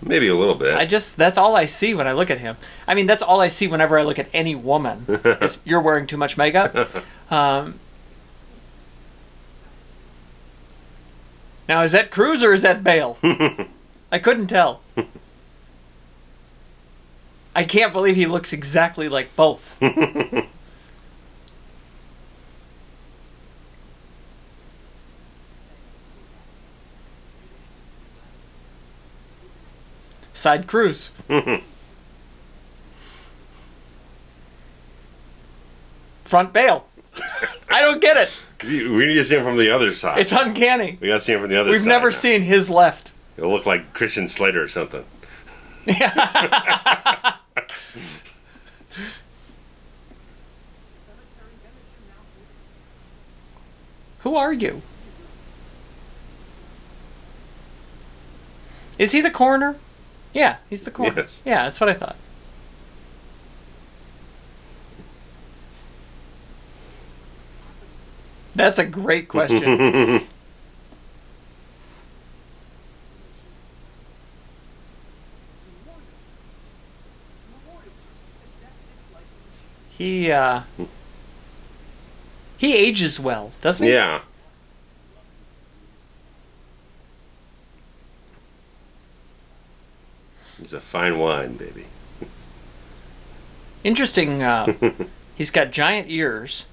Maybe a little bit. That's all I see when I look at him. I mean, that's all I see whenever I look at any woman. Is you're wearing too much makeup. Now, is that Cruz or is that Bale? I couldn't tell. I can't believe he looks exactly like both. Side Cruz. Front Bale. I don't get it. We need to see him from the other side. It's uncanny. We got to see him from the other side. We've never seen his left. It'll look like Christian Slater or something. Who are you? Is he the coroner? Yeah, he's the coroner. Yes. Yeah, that's what I thought. That's a great question. He ages well, doesn't he? Yeah. He's a fine wine, baby. Interesting. He's got giant ears,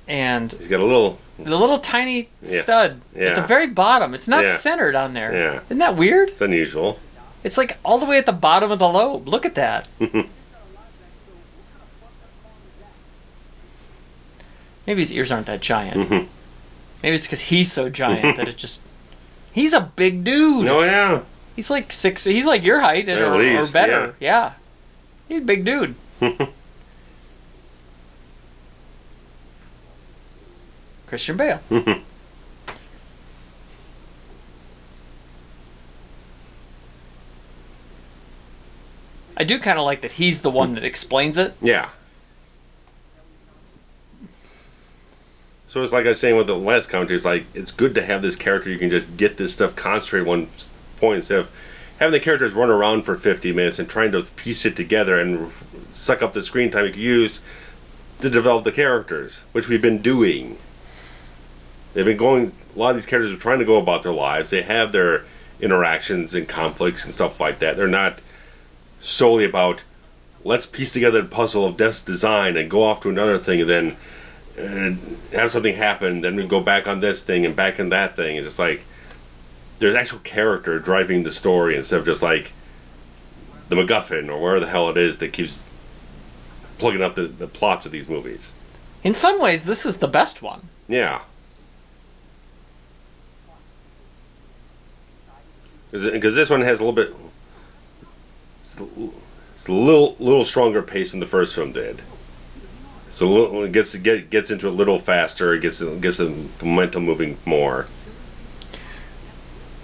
and He's got a little... the little tiny stud at the very bottom. It's not centered on there. Yeah. Isn't that weird? It's unusual. It's like all the way at the bottom of the lobe. Look at that. Maybe his ears aren't that giant. Maybe it's because he's so giant that it just... He's a big dude. Oh, yeah. He's like 6... He's like your height or better. Yeah. He's a big dude. Christian Bale. I do kind of like that he's the one that explains it. Yeah. So it's like I was saying with the last commentary, it's like, it's good to have this character. You can just get this stuff concentrated one point instead of having the characters run around for 50 minutes and trying to piece it together and suck up the screen time you can use to develop the characters, which we've been doing. They've been going, a lot of these characters are trying to go about their lives. They have their interactions and conflicts and stuff like that. They're not solely about let's piece together the puzzle of Death's design and go off to another thing and then have something happen, then we go back on this thing and back on that thing. It's just like there's actual character driving the story instead of just like the MacGuffin or where the hell it is that keeps plugging up the plots of these movies. In some ways, this is the best one. Yeah. Because this one has a little bit... It's a little stronger pace than the first film did. So it gets into a little faster. It gets the momentum moving more.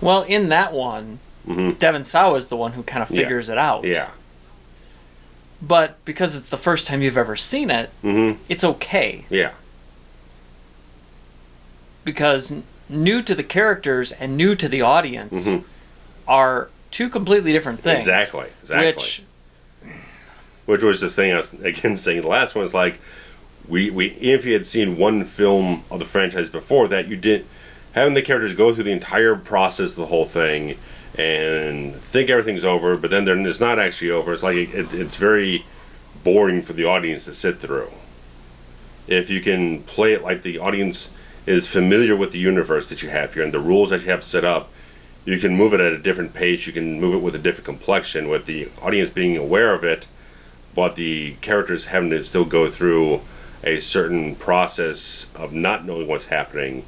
Well, in that one, Devon Sawa is the one who kind of figures it out. Yeah. But because it's the first time you've ever seen it, it's okay. Yeah. Because new to the characters and new to the audience are two completely different things. Exactly. Which was the thing I was again saying. The last one was like, if you had seen one film of the franchise before that, you didn't having the characters go through the entire process of the whole thing and think everything's over, but then it's not actually over. It's like it's very boring for the audience to sit through. If you can play it like the audience is familiar with the universe that you have here and the rules that you have set up, you can move it at a different pace. You can move it with a different complexion, with the audience being aware of it, but the characters having to still go through a certain process of not knowing what's happening,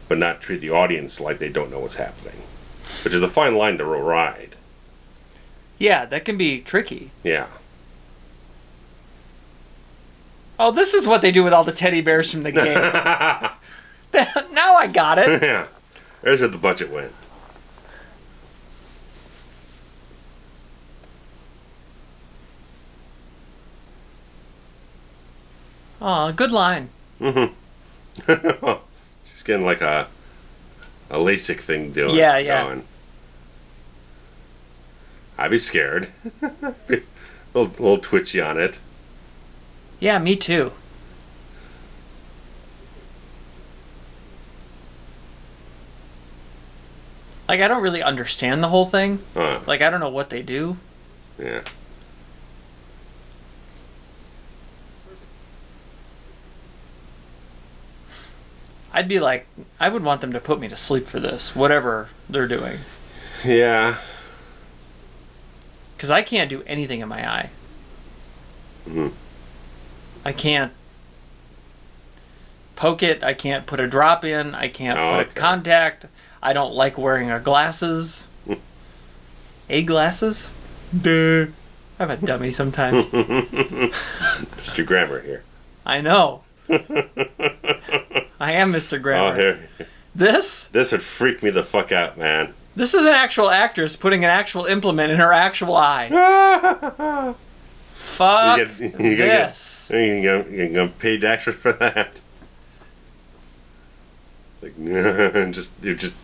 but not treat the audience like they don't know what's happening. Which is a fine line to ride. Yeah, that can be tricky. Yeah. Oh, this is what they do with all the teddy bears from the game. Now I got it. Yeah. There's where the budget went. Aw, good line. She's getting like a LASIK thing doing. Yeah. Going. I'd be scared. a little twitchy on it. Yeah, me too. Like, I don't really understand the whole thing. Like, I don't know what they do. Yeah. I'd be like, I would want them to put me to sleep for this, whatever they're doing. Yeah. Because I can't do anything in my eye. I can't poke it. I can't put a drop in. I can't put a contact. I don't like wearing glasses. Glasses? Duh. I'm a dummy sometimes. Mr. Grammar here. I know. I am Mr. Grammar. Oh, here. This would freak me the fuck out, man. This is an actual actress putting an actual implement in her actual eye. Fuck this. You're gonna pay extra for that. Like, you're just.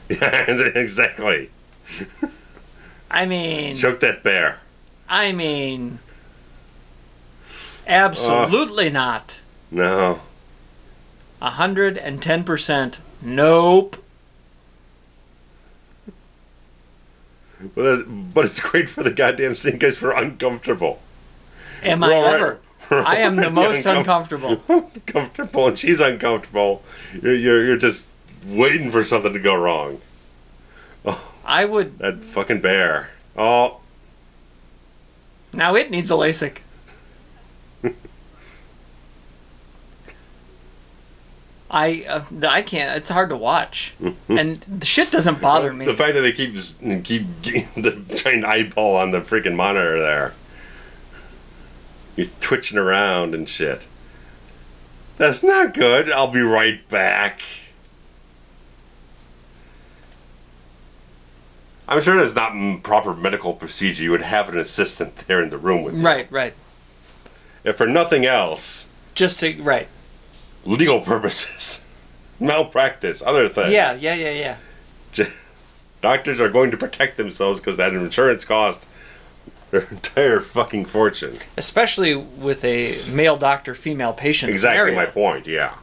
Yeah, exactly. I mean. Choke that bear. I mean. Absolutely not. No. 110%. Nope. But it's great for the goddamn scene because we're uncomfortable. Am I ever? I am the most uncomfortable. Uncomfortable, and she's uncomfortable. You're just waiting for something to go wrong. Oh, I would. That fucking bear. Oh. Now it needs a LASIK. I can't. It's hard to watch, and the shit doesn't bother me. The fact that they keep the giant eyeball on the freaking monitor there. He's twitching around and shit. That's not good. I'll be right back. I'm sure that's not proper medical procedure. You would have an assistant there in the room with you. Right. If for nothing else. Just to, right. Legal purposes. Malpractice. Other things. Yeah. Doctors are going to protect themselves because that insurance cost their entire fucking fortune. Especially with a male doctor, female patient Exactly scenario. my point, yeah.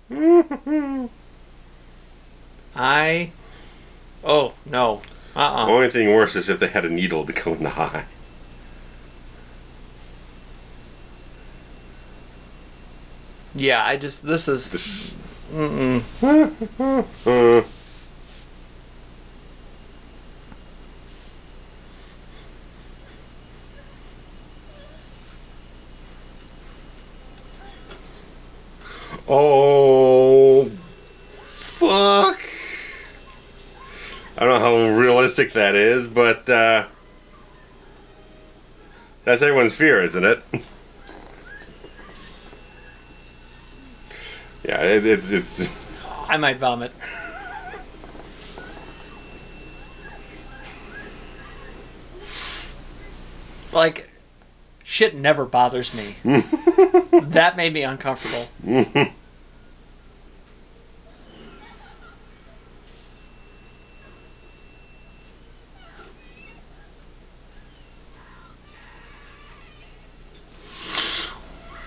Oh, no. Only thing worse is if they had a needle to go in the eye. Yeah, this is... Mm-mm. Oh, fuck. I don't know how realistic that is, but that's everyone's fear, isn't it? Yeah, it's... I might vomit. Like, shit never bothers me. That made me uncomfortable.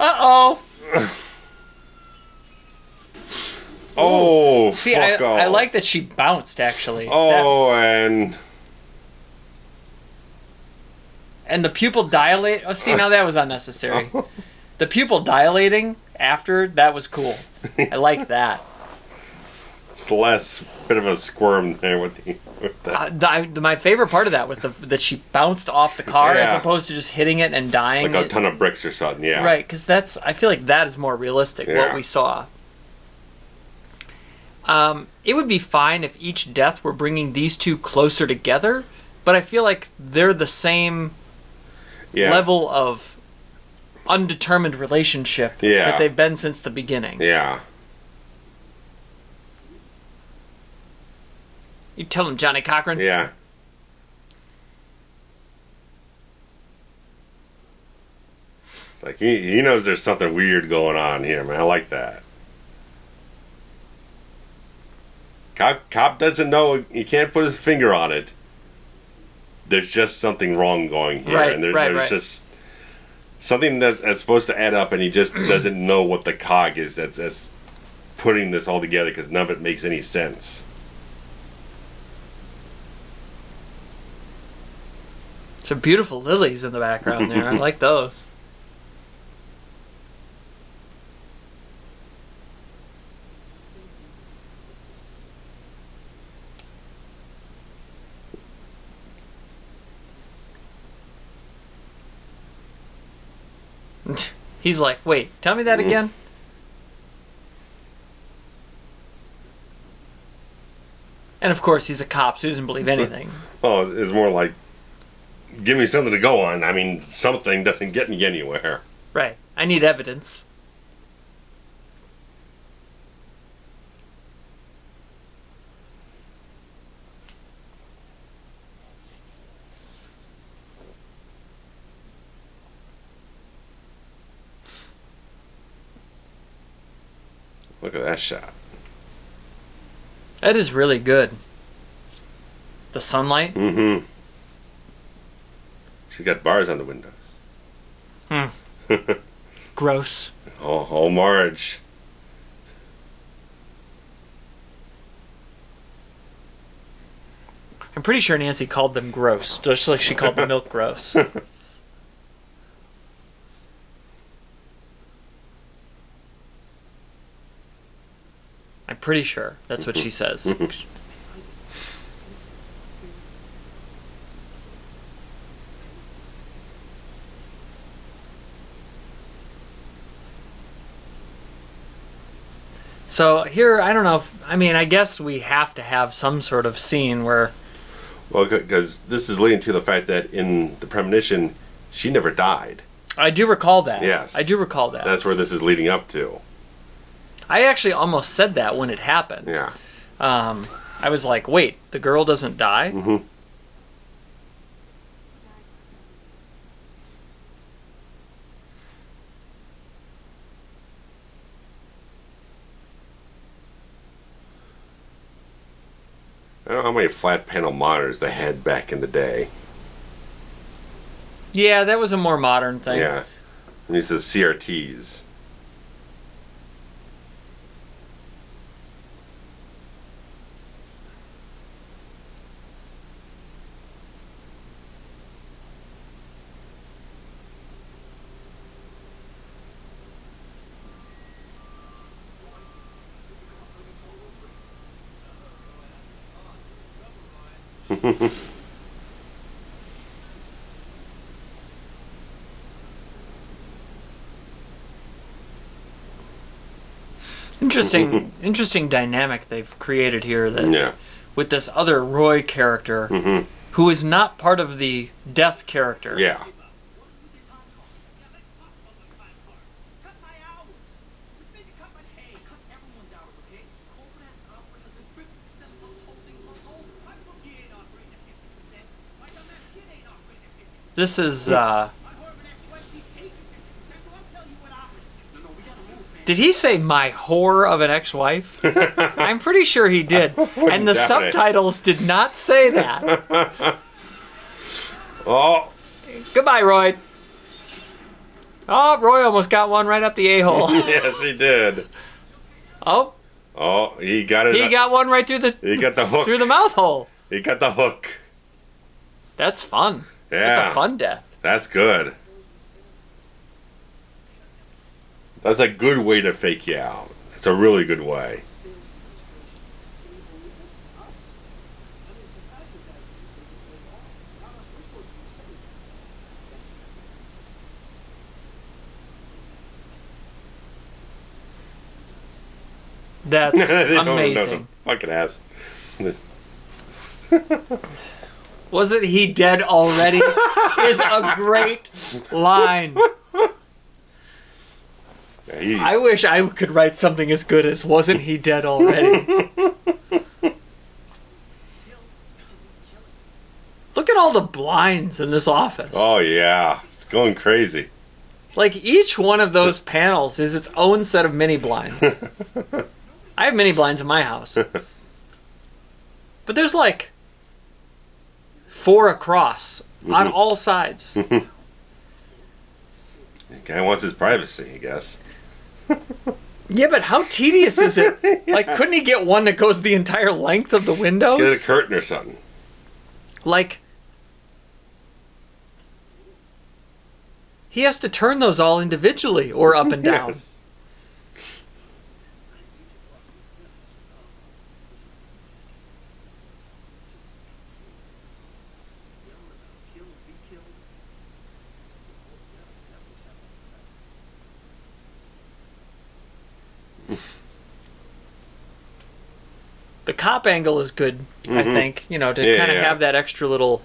Uh-oh. Oh, see, fuck I like that she bounced, actually. Oh, and the pupil dilate. Oh, see, now that was unnecessary. The pupil dilating after, that was cool. I like that. Just less bit of a squirm there with that. My favorite part of that was that she bounced off the car as opposed to just hitting it and dying. Like a ton of bricks or something, yeah. Right, because I feel like that is more realistic, what we saw. It would be fine if each death were bringing these two closer together, but I feel like they're the same level of undetermined relationship that they've been since the beginning. Yeah. You tell him, Johnny Cochran? Yeah. It's like, he knows there's something weird going on here, man. I like that. Cop doesn't know. He can't put his finger on it. There's just something wrong going here. Right, and there's just something that's supposed to add up, and he just doesn't know what the cog is that's putting this all together, because none of it makes any sense. Some beautiful lilies in the background there. I like those. He's like, wait, tell me that again? And of course, he's a cop, so he doesn't believe anything. Oh, it's more like, give me something to go on. I mean, something doesn't get me anywhere. Right. I need evidence. Look at that shot. That is really good. The sunlight. Mm-hmm. She's got bars on the windows. Gross. Oh, Marge. I'm pretty sure Nancy called them gross, just like she called the milk gross. I'm pretty sure that's what she says. So here, I don't know if, I mean, I guess we have to have some sort of scene where... Well, because this is leading to the fact that in the premonition, she never died. I do recall that. Yes. I do recall that. That's where this is leading up to. I actually almost said that when it happened. Yeah. I was like, wait, the girl doesn't die? Mm-hmm. I don't know how many flat panel monitors they had back in the day. Yeah, that was a more modern thing. Yeah. And these are CRTs. Interesting dynamic they've created here. That Yeah. with this other Roy character, who is not part of the Death character. Yeah. This is. Did he say my whore of an ex-wife? I'm pretty sure he did. And the subtitles did not say that. Oh. Goodbye, Roy. Oh, Roy almost got one right up the a-hole. Yes, he did. Oh. Oh, he got it. He got one right through the. He got the hook. Through the mouth hole. He got the hook. That's fun. Yeah. That's a fun death. That's good. That's a good way to fake you out. It's a really good way. That's amazing. Fucking ass. Wasn't he dead already? Is a great line. Yeah, I wish I could write something as good as "Wasn't he dead already?" Look at all the blinds in this office. Oh yeah, it's going crazy. Like each one of those panels is its own set of mini blinds. I have mini blinds in my house. But there's like 4 across on all sides. The guy wants his privacy, I guess. Yeah, but how tedious is it? Like, couldn't he get one that goes the entire length of the windows? Get a curtain or something. Like, he has to turn those all individually or up and down. Yes. The cop angle is good, I think, to kind of have that extra little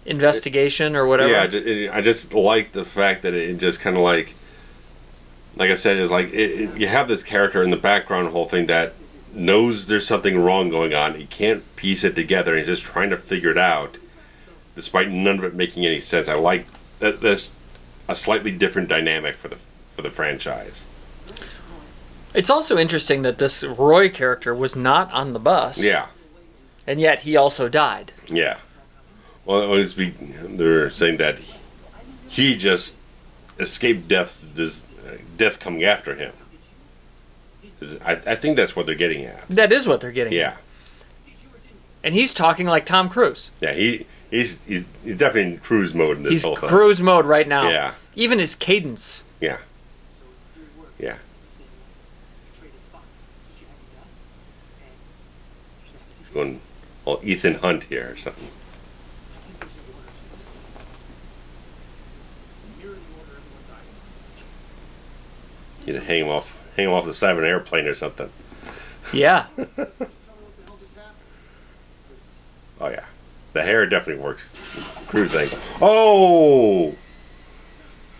investigation or whatever. Yeah, I just like the fact that it just kind of like I said, is like you have this character in the background, whole thing that knows there's something wrong going on. He can't piece it together. He's just trying to figure it out, despite none of it making any sense. I like that there's a slightly different dynamic for the franchise. It's also interesting that this Roy character was not on the bus. Yeah. And yet he also died. Yeah. Well, they're saying that he just escaped death coming after him. I think that's what they're getting at. That is what they're getting at. Yeah. And he's talking like Tom Cruise. Yeah, he's definitely in cruise mode in this whole thing. He's cruise mode right now. Yeah. Even his cadence. Yeah. Yeah. He's going all Ethan Hunt here or something. You know, hang him off the side of an airplane or something. Yeah. Oh yeah, the hair definitely works. This cruise angle. Oh.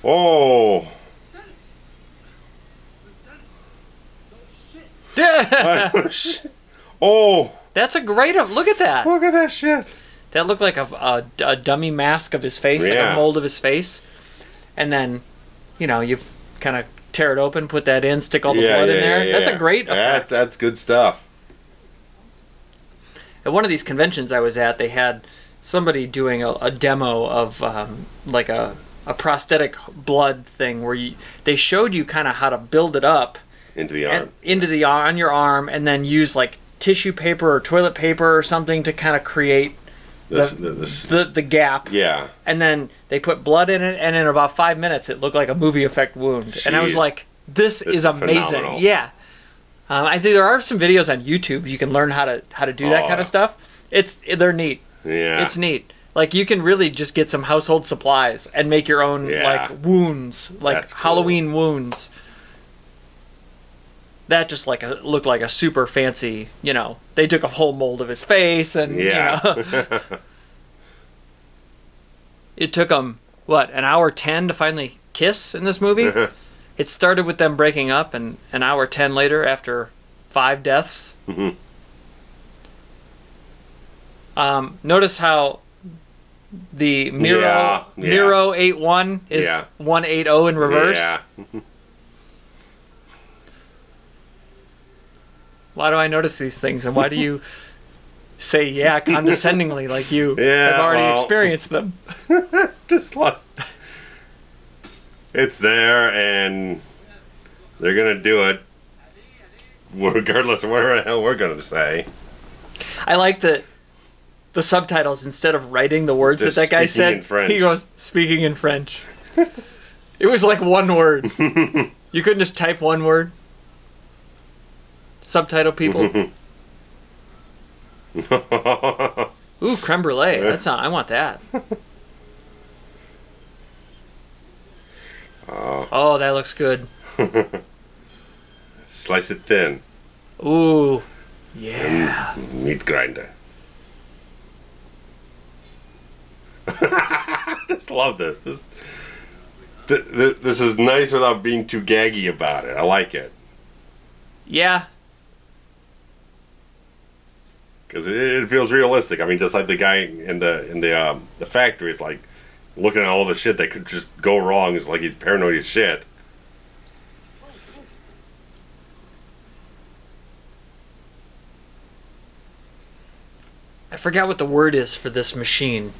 Oh. That's a great. Look at that. Look at that shit. That looked like a dummy mask of his face, like a mold of his face, and then, you kind of tear it open, put that in, stick all the blood in there. That's a great effect. That's good stuff. At one of these conventions I was at, they had somebody doing a demo of like a prosthetic blood thing where they showed you kind of how to build it up into the arm, on your arm, and then use like tissue paper or toilet paper or something to kind of create the gap. Yeah. And then they put blood in it, and in about 5 minutes it looked like a movie effect wound. Jeez. And I was like, this is amazing. Phenomenal. Yeah. I think there are some videos on YouTube you can learn how to do that kind of stuff. They're neat. Yeah. It's neat. Like, you can really just get some household supplies and make your own, like, wounds. Like, That's cool. Halloween wounds. That just, like, looked like a super fancy, you know... They took a whole mold of his face and, you know... It took them, what, an hour 10 to finally kiss in this movie? It started with them breaking up, and an hour 10 later, after 5 deaths... Notice how... The Miro 81 is 180 in reverse. Yeah. Why do I notice these things, and why do you say condescendingly like you have already experienced them? Just like it's there, and they're gonna do it regardless of whatever the hell we're gonna say. I like that. The subtitles, instead of writing the words that guy said, he goes, speaking in French. It was like one word. You couldn't just type one word? Subtitle people? Ooh, creme brulee. I want that. Oh, that looks good. Slice it thin. Ooh, yeah. Meat grinder. I just love this. This is nice without being too gaggy about it. I like it. Yeah. Because it feels realistic. I mean, just like the guy in the factory is like looking at all the shit that could just go wrong. It's like he's paranoid as shit. I forgot what the word is for this machine.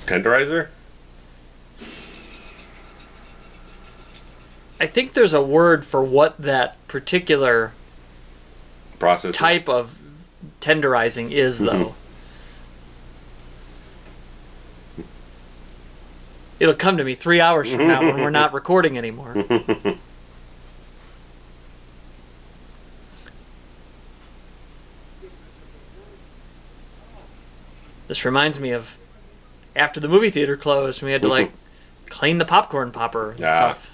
Tenderizer? I think there's a word for what that particular process type of tenderizing is, though. It'll come to me 3 hours from now when we're not recording anymore. This reminds me of after the movie theater closed, we had to like clean the popcorn popper and stuff.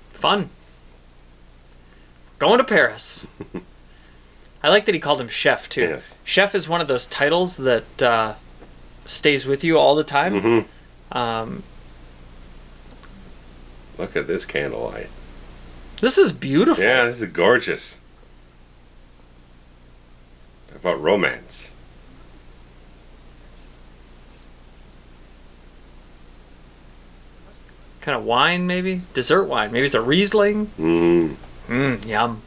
Fun. Going to Paris. I like that he called him Chef, too. Yes. Chef is one of those titles that stays with you all the time. Look at this candlelight. This is beautiful. Yeah, this is gorgeous. Talk about romance. Kind of wine, maybe? Dessert wine. Maybe it's a Riesling. Yum.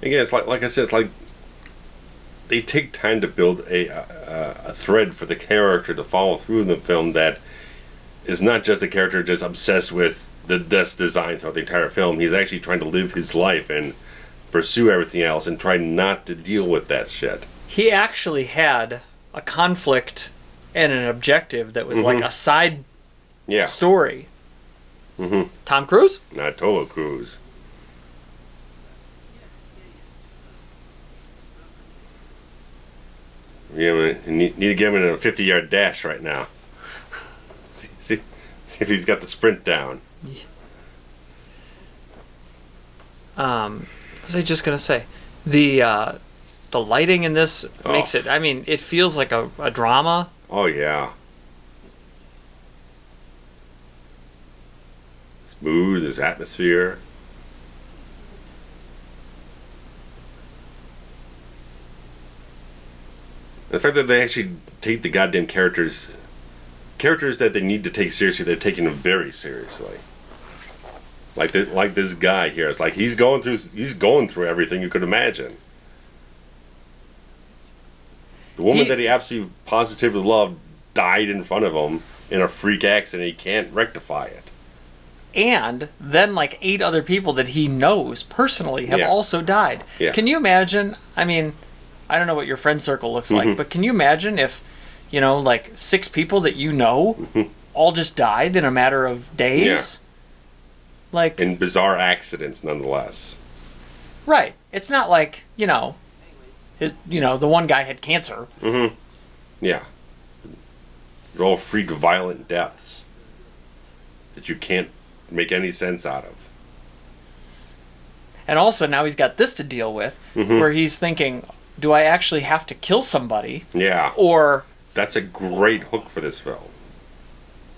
Again, it's like I said, it's like they take time to build a thread for the character to follow through in the film that is not just a character just obsessed with this design throughout the entire film. He's actually trying to live his life and pursue everything else and try not to deal with that shit. He actually had a conflict and an objective that was like a side story. Tom Cruise? Not Tolo Cruise. You need to get him in a 50-yard dash right now. See if he's got the sprint down. What was I just gonna say? The lighting in this makes it. I mean, it feels like a drama. Oh yeah. Smooth, there's atmosphere. The fact that they actually take the goddamn characters that they need to take seriously, they're taking them very seriously. Like this guy here, it's like he's going through everything you could imagine. The woman that he absolutely positively loved died in front of him in a freak accident. He can't rectify it. And then, like, 8 other people that he knows personally have also died. Yeah. Can you imagine? I mean, I don't know what your friend circle looks like, but can you imagine if, you know, like, 6 people that you know all just died in a matter of days? Yeah. Like, in bizarre accidents, nonetheless. Right. It's not like, you know, the one guy had cancer. Mm-hmm. Yeah. They're all freak violent deaths that you can't make any sense out of. And also now he's got this to deal with, where he's thinking, do I actually have to kill somebody? Yeah. Or... That's a great hook for this film.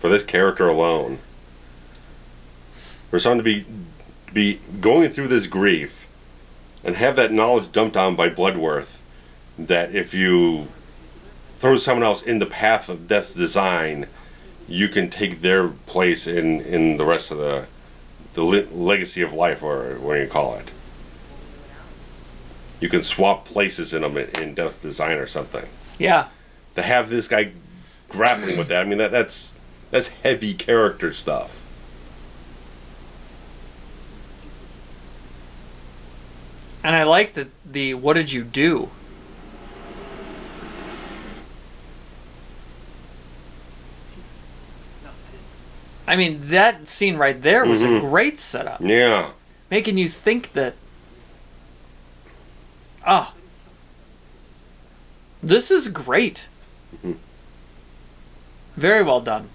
For this character alone. For someone to be going through this grief and have that knowledge dumped on by Bloodworth that if you throw someone else in the path of death's design, you can take their place in the rest of the legacy of life, or what do you call it? You can swap places in them in death's design or something. Yeah. To have this guy grappling with that, I mean, that's heavy character stuff. And I like the what did you do? I mean, that scene right there was a great setup. Yeah. Making you think that, this is great. Very well done.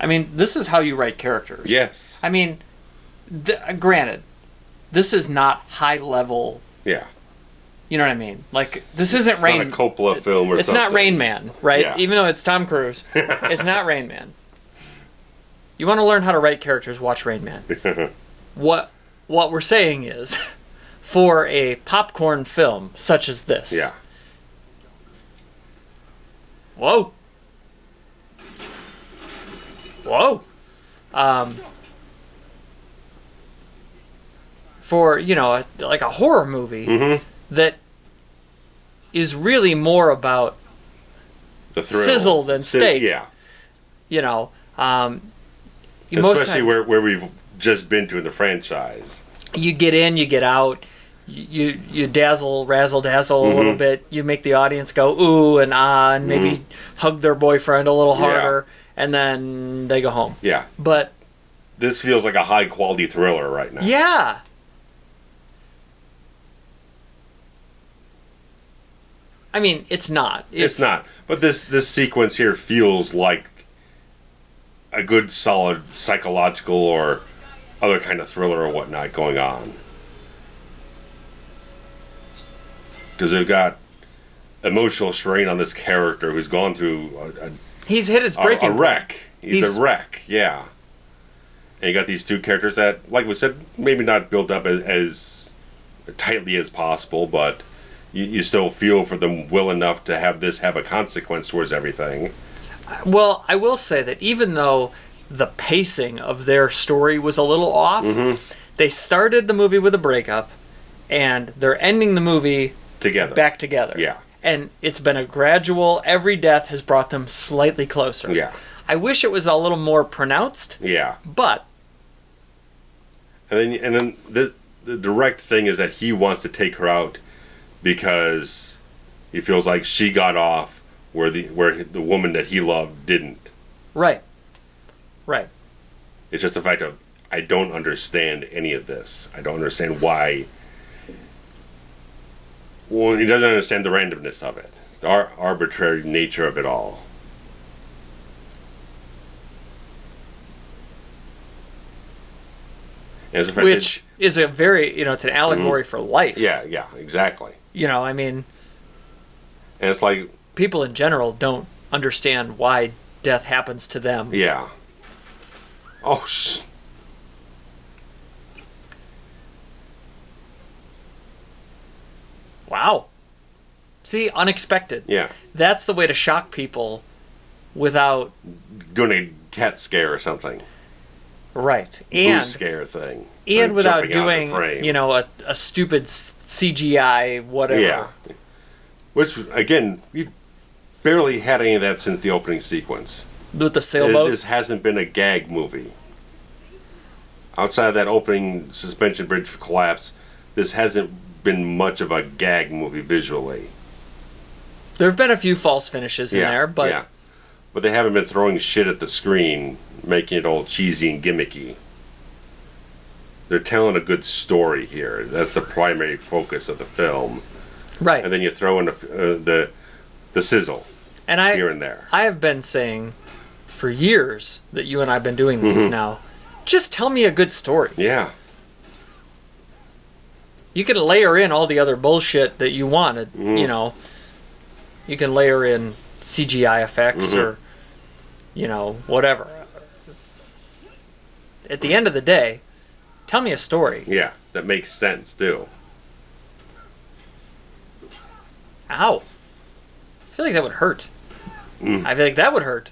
I mean, this is how you write characters. Yes. I mean, granted, this is not high level. Yeah. You know what I mean? Like, this isn't it's Rain... not a Coppola film or it's something. It's not Rain Man, right? Yeah. Even though it's Tom Cruise. It's not Rain Man. You want to learn how to write characters, watch Rain Man. What we're saying is, for a popcorn film such as this... Yeah. Whoa. Whoa. For, you know, like a horror movie that is really more about the thrill. Sizzle than steak. Yeah. You know, especially where we've just been to in the franchise. You get in, you get out, you dazzle, razzle, dazzle a little bit. You make the audience go ooh and ah, and maybe hug their boyfriend a little harder, and then they go home. Yeah. But this feels like a high quality thriller right now. Yeah. I mean, it's not. It's not. But this sequence here feels like a good, solid psychological or other kind of thriller or whatnot going on. Because they've got emotional strain on this character who's gone through he's hit its breaking a wreck. He's a wreck, yeah. And you got these two characters that, like we said, maybe not built up as tightly as possible, but you still feel for them well enough to have this have a consequence towards everything. Well, I will say that even though the pacing of their story was a little off, they started the movie with a breakup, and they're ending the movie back together. Yeah. And it's been a gradual, every death has brought them slightly closer. Yeah. I wish it was a little more pronounced. Yeah. But. And then the direct thing is that he wants to take her out because he feels like she got off where the woman that he loved didn't. Right. Right. It's just the fact of, I don't understand any of this. I don't understand why. Well, he doesn't understand the randomness of it, the arbitrary nature of it all. Which is a very, it's an allegory for life. Yeah, exactly. I mean... And it's like... People in general don't understand why death happens to them. Yeah. Oh, Wow. See, unexpected. Yeah. That's the way to shock people without doing a cat scare or something. Right. And scare thing. And without doing, a stupid CGI whatever. Yeah. Which, again, we've barely had any of that since the opening sequence. With the sailboat? This hasn't been a gag movie. Outside of that opening suspension bridge collapse, this hasn't been much of a gag movie visually. There have been a few false finishes in there, but... Yeah. But they haven't been throwing shit at the screen, making it all cheesy and gimmicky. They're telling a good story here. That's the primary focus of the film. Right. And then you throw in the sizzle here and there. I have been saying for years that you and I have been doing these now. Just tell me a good story. Yeah. You can layer in all the other bullshit that you wanted. You know, you can layer in CGI effects or, whatever. At the end of the day, tell me a story. Yeah, that makes sense too. Ow. I feel like that would hurt. I feel like that would hurt.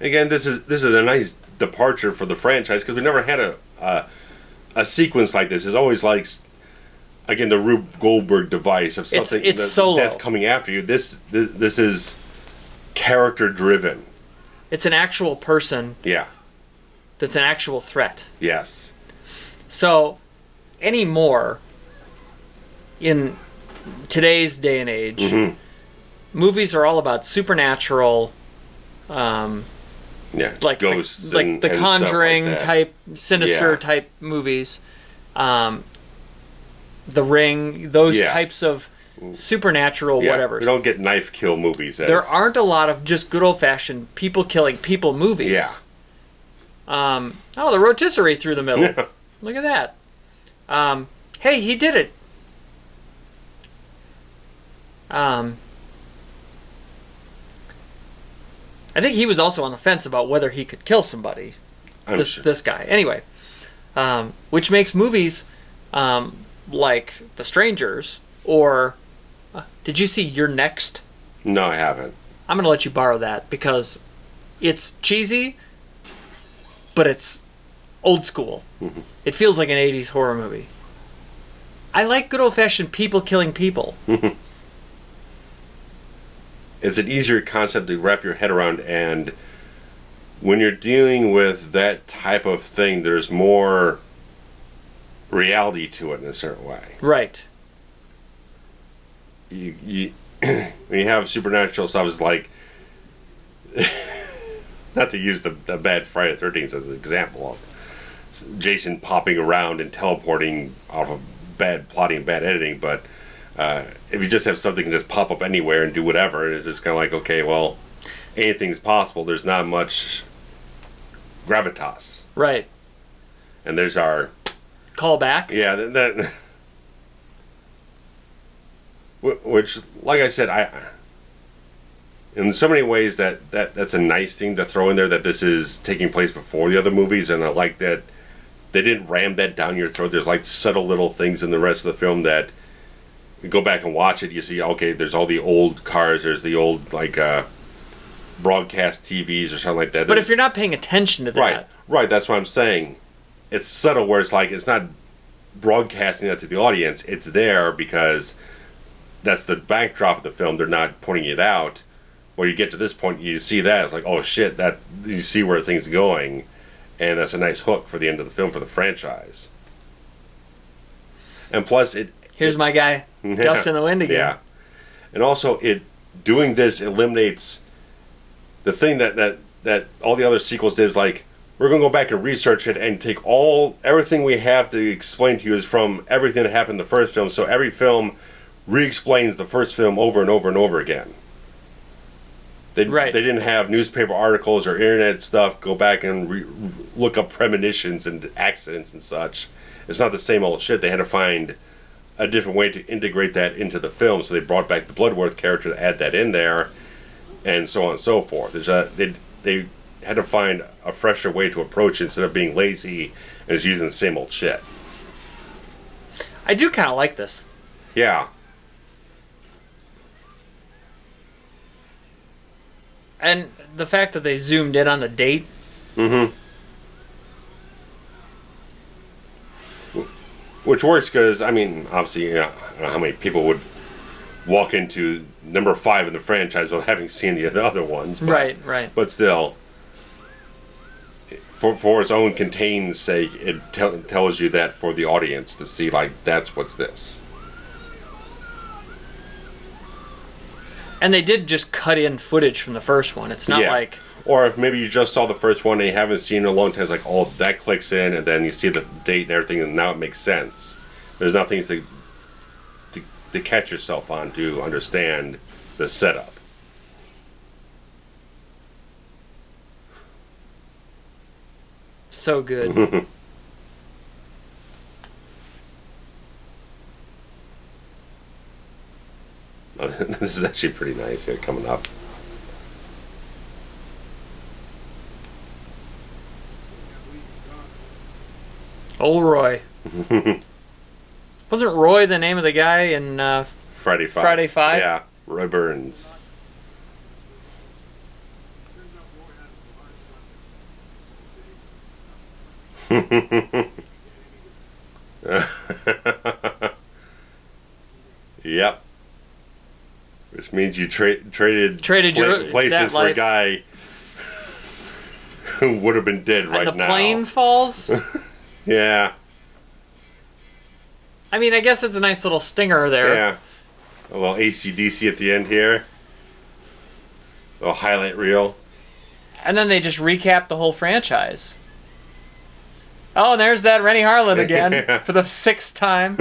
Again, this is a nice departure for the franchise because we never had a sequence like this. It's always like, again, the Rube Goldberg device of something. It's solo. Death coming after you. This is character driven. It's an actual person. Yeah. That's an actual threat. Yes. So, anymore, in today's day and age, movies are all about supernatural, like ghosts, like the Conjuring like type, sinister type movies, The Ring, those types of supernatural whatever. We don't get knife kill movies. There aren't a lot of just good old fashioned people killing people movies. Yeah. The rotisserie through the middle. Look at that. Hey, he did it. I think he was also on the fence about whether he could kill somebody. This guy. Anyway, which makes movies like The Strangers or did you see You're Next? No, I haven't. I'm going to let you borrow that because it's cheesy, but it's old school. It feels like an 80s horror movie. I like good old-fashioned people killing people. It's an easier concept to wrap your head around, and when you're dealing with that type of thing, there's more reality to it in a certain way. Right. You when you have supernatural stuff, it's like not to use the bad Friday the 13th as an example of Jason popping around and teleporting off of bad plotting, bad editing, but if you just have something that can just pop up anywhere and do whatever, it's just kind of like, okay, well, anything's possible. There's not much gravitas. Right. And there's our call back. Yeah, that which, like I said, in so many ways that's a nice thing to throw in there, that this is taking place before the other movies, and I like that they didn't ram that down your throat. There's like subtle little things in the rest of the film that you go back and watch it, you see, okay, there's all the old cars, there's the old broadcast TVs or something like that. But if you're not paying attention to that, right, that's what I'm saying. It's subtle, where it's like it's not broadcasting that to the audience. It's there because that's the backdrop of the film. They're not pointing it out. When you get to this point, you see that it's like, oh shit, that you see where things are going, and that's a nice hook for the end of the film for the franchise. And plus, here's my guy, Dust in the Wind again. Yeah, and also doing this eliminates the thing that all the other sequels did. Is like, we're going to go back and research it and take everything we have to explain to you is from everything that happened in the first film. So every film re-explains the first film over and over and over again. They didn't have newspaper articles or internet stuff go back and look up premonitions and accidents and such. It's not the same old shit. They had to find a different way to integrate that into the film, so they brought back the Bloodworth character to add that in there, and so on and so forth. They had to find a fresher way to approach it instead of being lazy and just using the same old shit. I do kind of like this. Yeah. And the fact that they zoomed in on the date. Mm-hmm. Which works because, I mean, obviously, I don't know how many people would walk into number 5 in the franchise without having seen the other ones. But, Right. But still, for its own contained sake, it tells you that for the audience to see, like, that's what's this. And they did just cut in footage from the first one. It's not like... Or if maybe you just saw the first one and you haven't seen it in a long time, it's like, oh, that clicks in, and then you see the date and everything, and now it makes sense. There's nothing to catch yourself on to understand the setup. So good. This is actually pretty nice here coming up. Old Roy. Wasn't Roy the name of the guy in Friday 5? Friday 5? Yeah, Roy Burns. Yep. Which means you traded your places for a guy who would have been dead right now. And the plane falls? Yeah. I mean, I guess it's a nice little stinger there. Yeah. A little AC/DC at the end here. A little highlight reel. And then they just recap the whole franchise. Oh, and there's that Rennie Harlan again for the 6th time.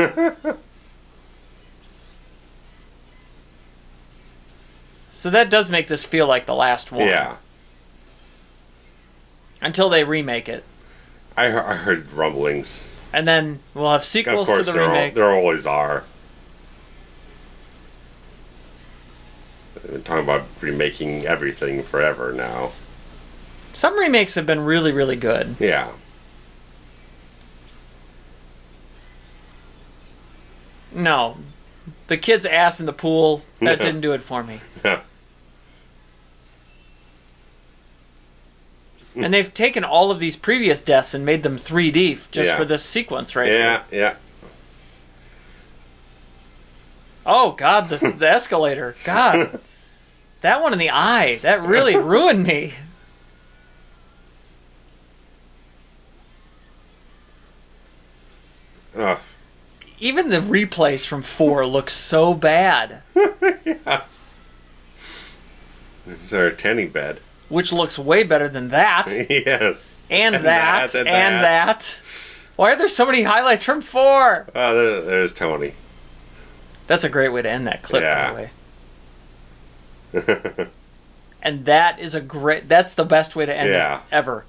So that does make this feel like the last one. Yeah. Until they remake it. I heard rumblings. And then we'll have sequels to the remake. There always are. They've been talking about remaking everything forever now. Some remakes have been really, really good. Yeah. No. The kid's ass in the pool, that didn't do it for me. Yeah. And they've taken all of these previous deaths and made them 3D just for this sequence right here. Yeah. Oh, God, the escalator. God. That one in the eye. That really ruined me. Ugh. Even the replays from 4 look so bad. Yes. There's our tanning bed. Which looks way better than that. Yes. And that. Why are there so many highlights from 4? Oh, there's Tony. That's a great way to end that clip, by the way. And that is that's the best way to end this ever.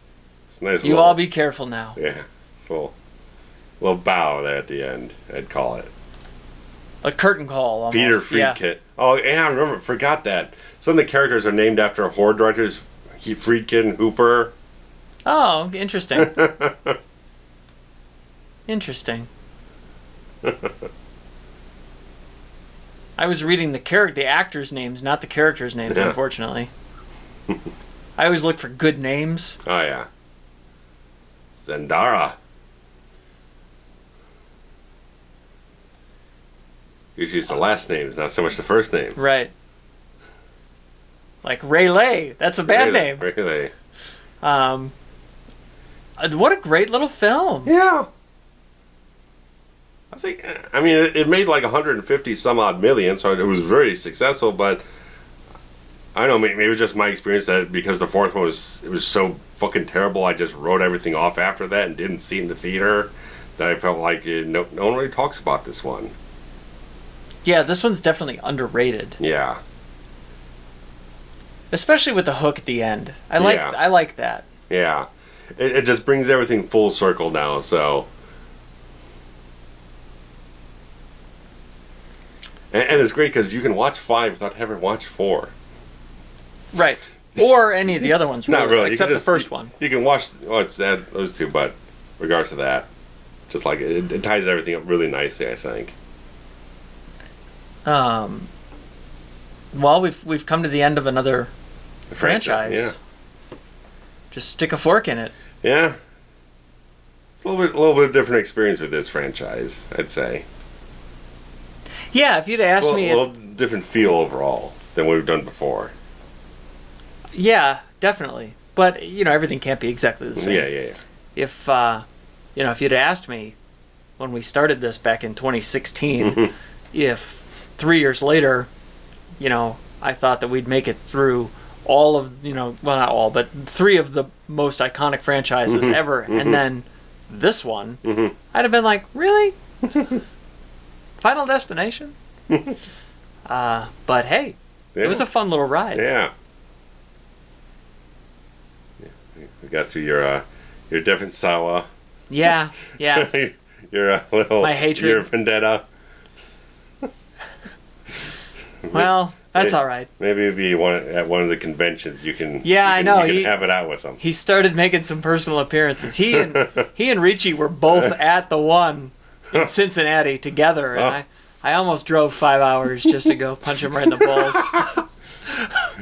It's nice. You all be careful now. Yeah. Full. Little bow there at the end, I'd call it. A curtain call, almost. Peter Friedkin. Yeah. Oh, yeah, I forgot that. Some of the characters are named after horror directors. Friedkin, Hooper. Oh, interesting. Interesting. I was reading the actors' names, not the characters' names, unfortunately. I always look for good names. Oh, yeah. Zendara. Usually it's the last names, not so much the first names. Right. Like Rayleigh. That's a bad name. Rayleigh. What a great little film. Yeah. I mean, it made like 150 some odd million, so it was very successful, but I don't know, maybe it was just my experience that because the fourth one was so fucking terrible, I just wrote everything off after that and didn't see it in the theater, that I felt like no one really talks about this one. Yeah, this one's definitely underrated. Yeah. Especially with the hook at the end. I like that. Yeah. It just brings everything full circle now, so. And it's great because you can watch 5 without having watched 4. Right. Or any of the other ones, really, Not really. except the first one. You can watch those two, but regards to that, just like it ties everything up really nicely, I think. Well, we've come to the end of another franchise. Yeah. Just stick a fork in it. Yeah. It's a little bit different experience with this franchise, I'd say. Yeah, if you'd asked me... A little different feel overall than what we've done before. Yeah, definitely. But, everything can't be exactly the same. Yeah. If, if you'd asked me when we started this back in 2016, if 3 years later, I thought that we'd make it through all of, well, not all, but 3 of the most iconic franchises ever, and then this one, I'd have been like, really? Final Destination? But hey, it was a fun little ride. Yeah. We got through your different Sawa. Yeah. your little... My hatred. Your vendetta. Well, that's all right. Maybe it'd be at one of the conventions you can... I know. You can have it out with him. He started making some personal appearances. He and Ricci were both at the one in Cincinnati together, and I almost drove 5 hours just to go punch him right in the balls.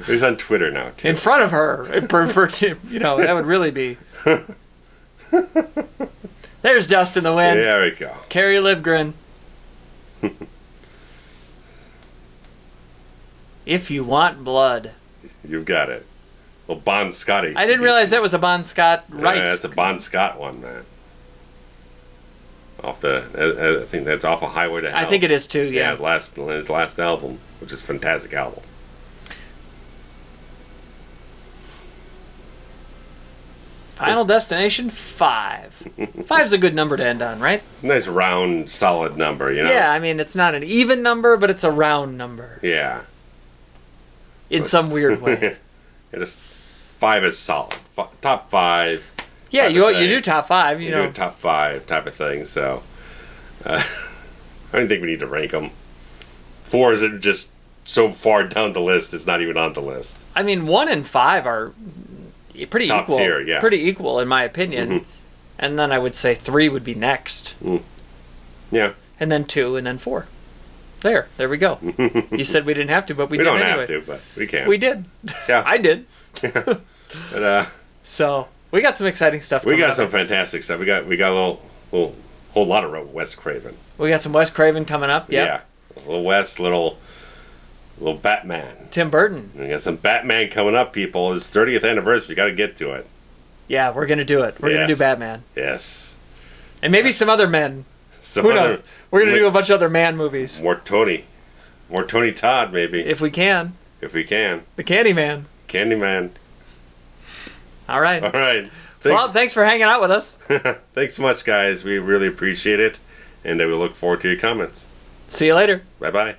He's on Twitter now, too. In front of her. That would really be... There's dust in the wind. There we go. Carrie Livgren. If you want blood. You've got it. Well, Bon Scott. I didn't realize that was a Bon Scott right. Yeah, that's a Bon Scott one, man. I think that's off of Highway to Hell. I think it is too, yeah. His last album, which is a fantastic album. Final Destination 5. 5's a good number to end on, right? It's a nice round, solid number, Yeah, I mean, it's not an even number, but it's a round number. Yeah. In some weird way. 5 is solid. Top 5. Yeah, you do top 5. You do a top 5 type of thing, so... I don't think we need to rank them. 4 is just so far down the list, it's not even on the list. I mean, 1 and 5 are pretty top equal. Tier, yeah. Pretty equal, in my opinion. And then I would say 3 would be next. Yeah. And then 2, and then 4. There we go. You said we didn't have to, but we did anyway. We don't have to, but we can. We did. Yeah. I did. But, so, we got some exciting stuff coming We got up. some fantastic stuff. We got a whole lot of Wes Craven. We got some Wes Craven coming up. Yep. Yeah. Little Wes, little Batman. Tim Burton. We got some Batman coming up, people. It's 30th anniversary. You got to get to it. Yeah, we're going to do it. We're going to do Batman. Yes. And maybe some other men. Who knows? We're going to do a bunch of other man movies. More Tony Todd, maybe. If we can. The Candyman. Candyman. All right. Well, thanks for hanging out with us. Thanks so much, guys. We really appreciate it. And we look forward to your comments. See you later. Bye-bye.